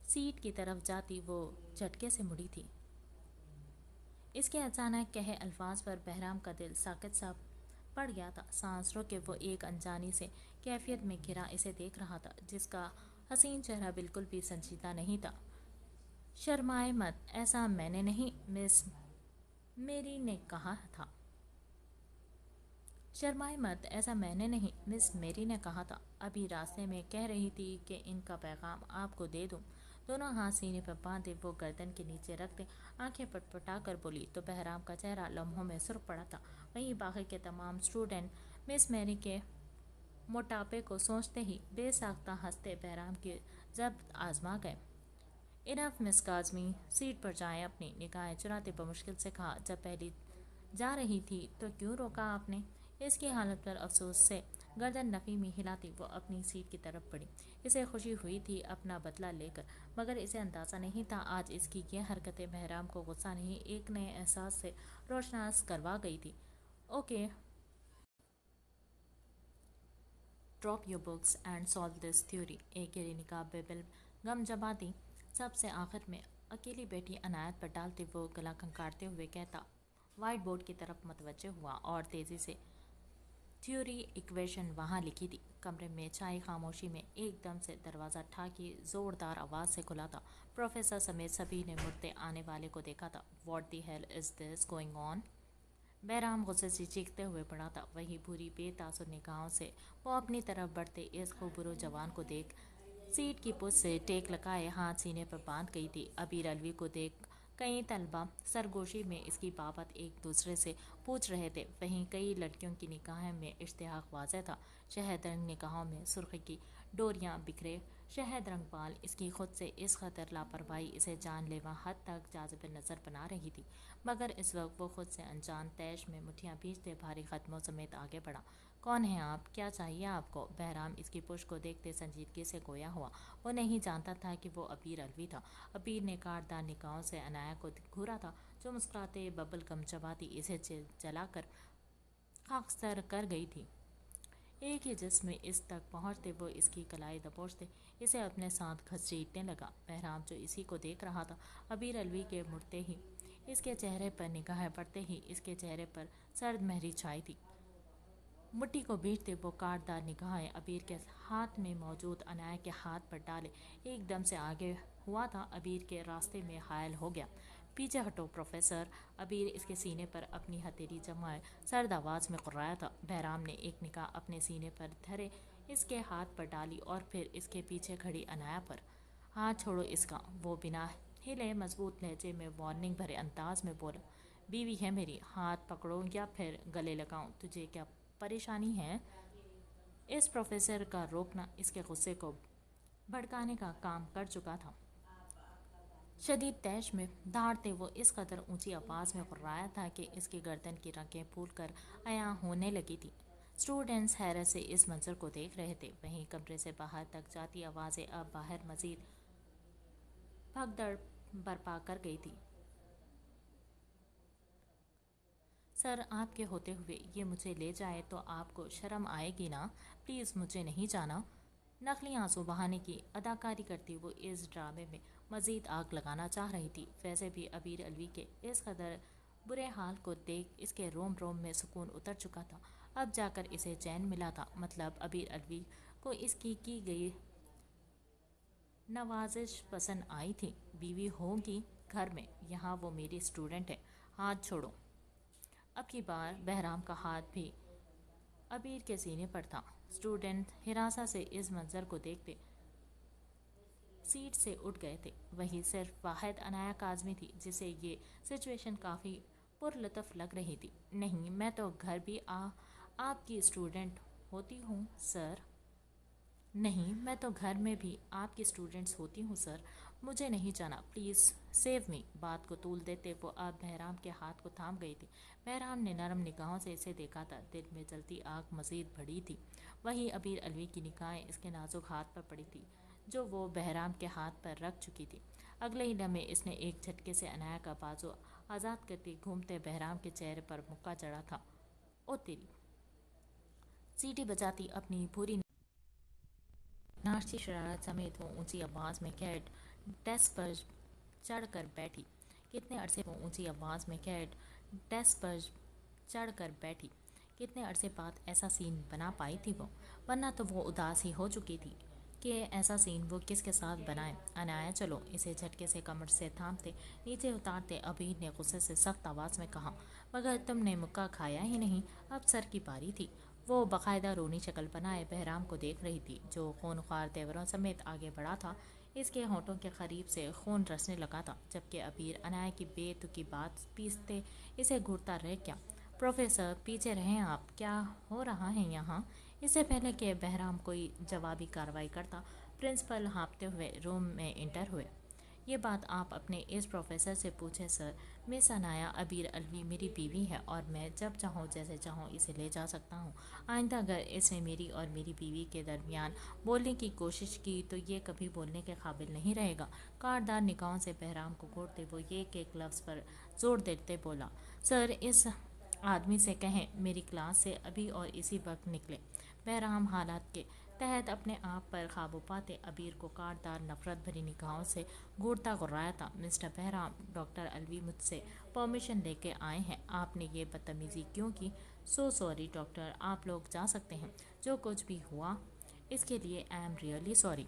सीट की तरफ जाती वो झटके से मुड़ी थी। इसके अचानक कहे अल्फाज पर बहराम का दिल साकित सा पड़ गया था। सांस रोके वो एक अनजानी से कैफियत में घिरा इसे देख रहा था, जिसका हसीन चेहरा बिल्कुल भी संजीदा नहीं था। शर्माए मत, ऐसा मैंने नहीं, मिस मेरी ने कहा था। शर्माए मत, ऐसा मैंने नहीं, मिस मेरी ने कहा था। अभी रास्ते में कह रही थी कि इनका पैगाम आपको दे दूं। दोनों हाथ सीने पर बांधे वो गर्दन के नीचे रखते आंखें पटपटा कर बोली तो बहराम का चेहरा लम्हों में सुर्ख पड़ा था। वहीं बाकी के तमाम स्टूडेंट मिस मैरी के मोटापे को सोचते ही बेसाख्ता हंसते बहराम की जब्त आजमा गए। इनफ मिस काज़मी, सीट पर जाएं। अपनी निगाहें चुराते बमुश्किल से कहा, जब पहली जा रही थी तो क्यों रोका आपने? इसकी हालत पर अफसोस से गर्दन नफ़ी में हिलाती वो अपनी सीट की तरफ बढ़ी। इसे खुशी हुई थी अपना बदला लेकर, मगर इसे अंदाज़ा नहीं था आज इसकी ये हरकतें बहराम को गुस्सा नहीं, एक नए एहसास से रोशनास करवा गई थी। Okay, drop your books and solve this theory. एक गहरी निकाह बेबल गम जमाती सबसे आखिर में अकेली बैठी अनायत पर डालते वो गला खंगारते हुए कहता। व्हाइट बोर्ड की तरफ मुतवज्जो हुआ और तेज़ी से थ्योरी इक्वेशन वहाँ लिखी थी। कमरे में छाई खामोशी में एकदम से दरवाज़ा ठाकी ज़ोरदार आवाज़ से खुला था। प्रोफेसर समेत सभी ने मुड़ते आने वाले को देखा था। What the hell is this going on? Bahram गुस्से से चीखते हुए पड़ा था। वही बुरी बेतासुर निगाहों से वो अपनी तरफ बढ़ते इस खूबरू जवान को देख सीट की पुश से टेक लगाए हाथ सीने पर बांध गई थी। अबीर अलवी को देख कई तलबा सरगोशी में इसकी बाबत एक दूसरे से पूछ रहे थे। वहीं कई लड़कियों की निगाहें में इश्तिहाक वाज़ेह था। शहद रंग निगाहों में सुर्खी की डोरियां बिखरे शहद रंग बाल इसकी खुद से इस कदर लापरवाही इसे जानलेवा हद तक जाज़िब नज़र बना रही थी। मगर इस वक्त वो खुद से अनजान तैश में मुठ्ठियाँ भींचते भारी कदमों समेत आगे बढ़ा। कौन है आप? क्या चाहिए आपको? बहराम इसकी पुश को देखते संजीदगी से गोया हुआ। वो नहीं जानता था कि वो अबीर अलवी था। अबीर ने काटदार निगाहों से अनाया को घूरा था, जो मुस्कुराते बबल गम चबाती इसे जलाकर खाकसर कर गई थी। एक ही जिस्म में इस तक पहुंचते वो इसकी कलाई दबोचते इसे अपने साथ घसीटने लगा। बहराम जो इसी को देख रहा था, अबीर अलवी के मुड़ते ही इसके चेहरे पर निगाहें पड़ते ही इसके चेहरे पर सर्द महरी छाई थी। मुट्ठी को बीटते वो काटदार निगाहें अबीर के हाथ में मौजूद अनाया के हाथ पर डाले एकदम से आगे हुआ था। अबीर के रास्ते में घायल हो गया। पीछे हटो प्रोफेसर। अबीर इसके सीने पर अपनी हथेली जमाए सर्द आवाज़ में कुर्राया था। बहराम ने एक निगाह अपने सीने पर धरे इसके हाथ पर डाली और फिर इसके पीछे खड़ी अनाया पर। हाथ छोड़ो इसका। वो बिना हिले मजबूत लहजे में वार्निंग भरे अंदाज में बोला। बीवी है मेरी, हाथ पकड़ो या फिर गले लगाऊं? तुझे क्या परेशानी है? इस प्रोफेसर का रोकना इसके गुस्से को भड़काने का काम कर चुका था। शदीद तैश में दहाड़ते वो इस कदर ऊंची आवाज़ में कुर्राया था कि इसकी गर्दन की रगें फूल कर अया होने लगी थी। स्टूडेंट्स हैरत से इस मंजर को देख रहे थे। वहीं कमरे से बाहर तक जाती आवाज़ें अब बाहर मजीद भगदड़ बरपा कर गई थी। सर, आपके होते हुए ये मुझे ले जाए तो आपको शर्म आएगी ना? प्लीज़ मुझे नहीं जाना। नकली आंसू बहाने की अदाकारी करती वो इस ड्रामे में मज़ीद आग लगाना चाह रही थी। वैसे भी अबीर अलवी के इस कदर बुरे हाल को देख इसके रोम रोम में सुकून उतर चुका था। अब जाकर इसे चैन मिला था। मतलब अबीर अलवी को इसकी की गई नवाजिश पसंद आई थी। बीवी होगी घर में, यहाँ वो मेरी स्टूडेंट है। हाथ छोड़ो। अब की बार बहराम का हाथ भी अबीर के सीने पर था। स्टूडेंट हिरासा से इस मंजर को देखते सीट से उठ गए थे। वही सिर्फ वाहिद अनाया काज़मी थी जिसे ये सिचुएशन काफ़ी पुरलुत्फ लग रही थी। नहीं, मैं तो घर भी आपकी स्टूडेंट होती हूँ सर। नहीं, मैं तो घर में भी आपकी स्टूडेंट्स होती हूँ सर। मुझे नहीं जाना, प्लीज़ सेव मी। बात को तूल देते वो अब बहराम के हाथ को थाम गई थी। बहराम ने नरम निगाहों से इसे देखा था। दिल में जलती आग मज़ीद बढ़ी थी। वहीं अबीर अलवी की निगाहें इसके नाजुक हाथ पर पड़ी थी जो वो बहराम के हाथ पर रख चुकी थी। अगले ही लम्हे इसने एक झटके से अनाया का बाजू आज़ाद करती घूमते बहराम के चेहरे पर मुक्का चढ़ा था। ओ तेरी! सीटी बजाती अपनी पूरी नाश्ती शरारत समेत वो ऊंची आवाज़ में कैट डेस्क पर चढ़कर बैठी। कितने अरसे वो ऊंची आवाज़ में कैट डेस्क पर चढ़कर बैठी। कितने अरसे बाद ऐसा सीन बना पाई थी वो, वरना तो वो उदास ही हो चुकी थी कि ऐसा सीन वो किसके साथ बनाए। अनाया चलो। इसे झटके से कमर से थामते नीचे उतारते अबीर ने गुस्से से सख्त आवाज़ में कहा। मगर तुमने मुक्का खाया ही नहीं, अब सर की पारी थी। वो बाकायदा रोनी शक्ल बनाए बहराम को देख रही थी जो खूनख्वार तेवरों समेत आगे बढ़ा था। इसके होठों के करीब से खून रसने लगा था। जबकि अबीर अनाया की बेतुकी बात पीसते इसे घूरता रह गया। प्रोफेसर, पीछे रहें आप। क्या हो रहा है यहाँ? इससे पहले कि बहराम कोई जवाबी कार्रवाई करता, प्रिंसिपल हाँफते हुए रूम में इंटर हुए। ये बात आप अपने इस प्रोफेसर से पूछें सर। मिस अनाया अबीर अलवी मेरी बीवी है और मैं जब चाहूँ जैसे चाहूँ इसे ले जा सकता हूँ। आइंदा अगर इसने मेरी और मेरी बीवी के दरमियान बोलने की कोशिश की तो ये कभी बोलने के काबिल नहीं रहेगा। काटदार निगाहों से बहराम को घूरते वो एक लफ्ज़ पर जोर देते बोला। सर, इस आदमी से कहें मेरी क्लास से अभी और इसी वक्त निकले। बहराम हालात के तहत अपने आप पर काबू पाते अबीर को काटदार नफरत भरी निगाहों से घूरता गुर्राया था। मिस्टर बहराम, डॉक्टर अलवी मुझसे परमिशन लेके आए हैं। आपने ये बदतमीजी क्यों की? सो सॉरी डॉक्टर, आप लोग जा सकते हैं। जो कुछ भी हुआ इसके लिए I am really sorry,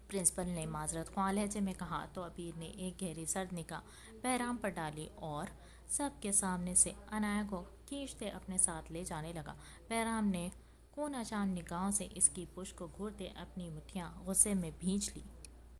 principal ने माजरत ख्वाह लहजे में कहा। तो अबीर ने एक गहरी सर्द निगाह बहराम पर डाली और सबके सामने से अनाया को खींचते अपने साथ ले जाने लगा। बहराम ने खूनाचान निगाहों से इसकी पुश्त को घूरते अपनी मुट्ठियां गुस्से में भींच ली।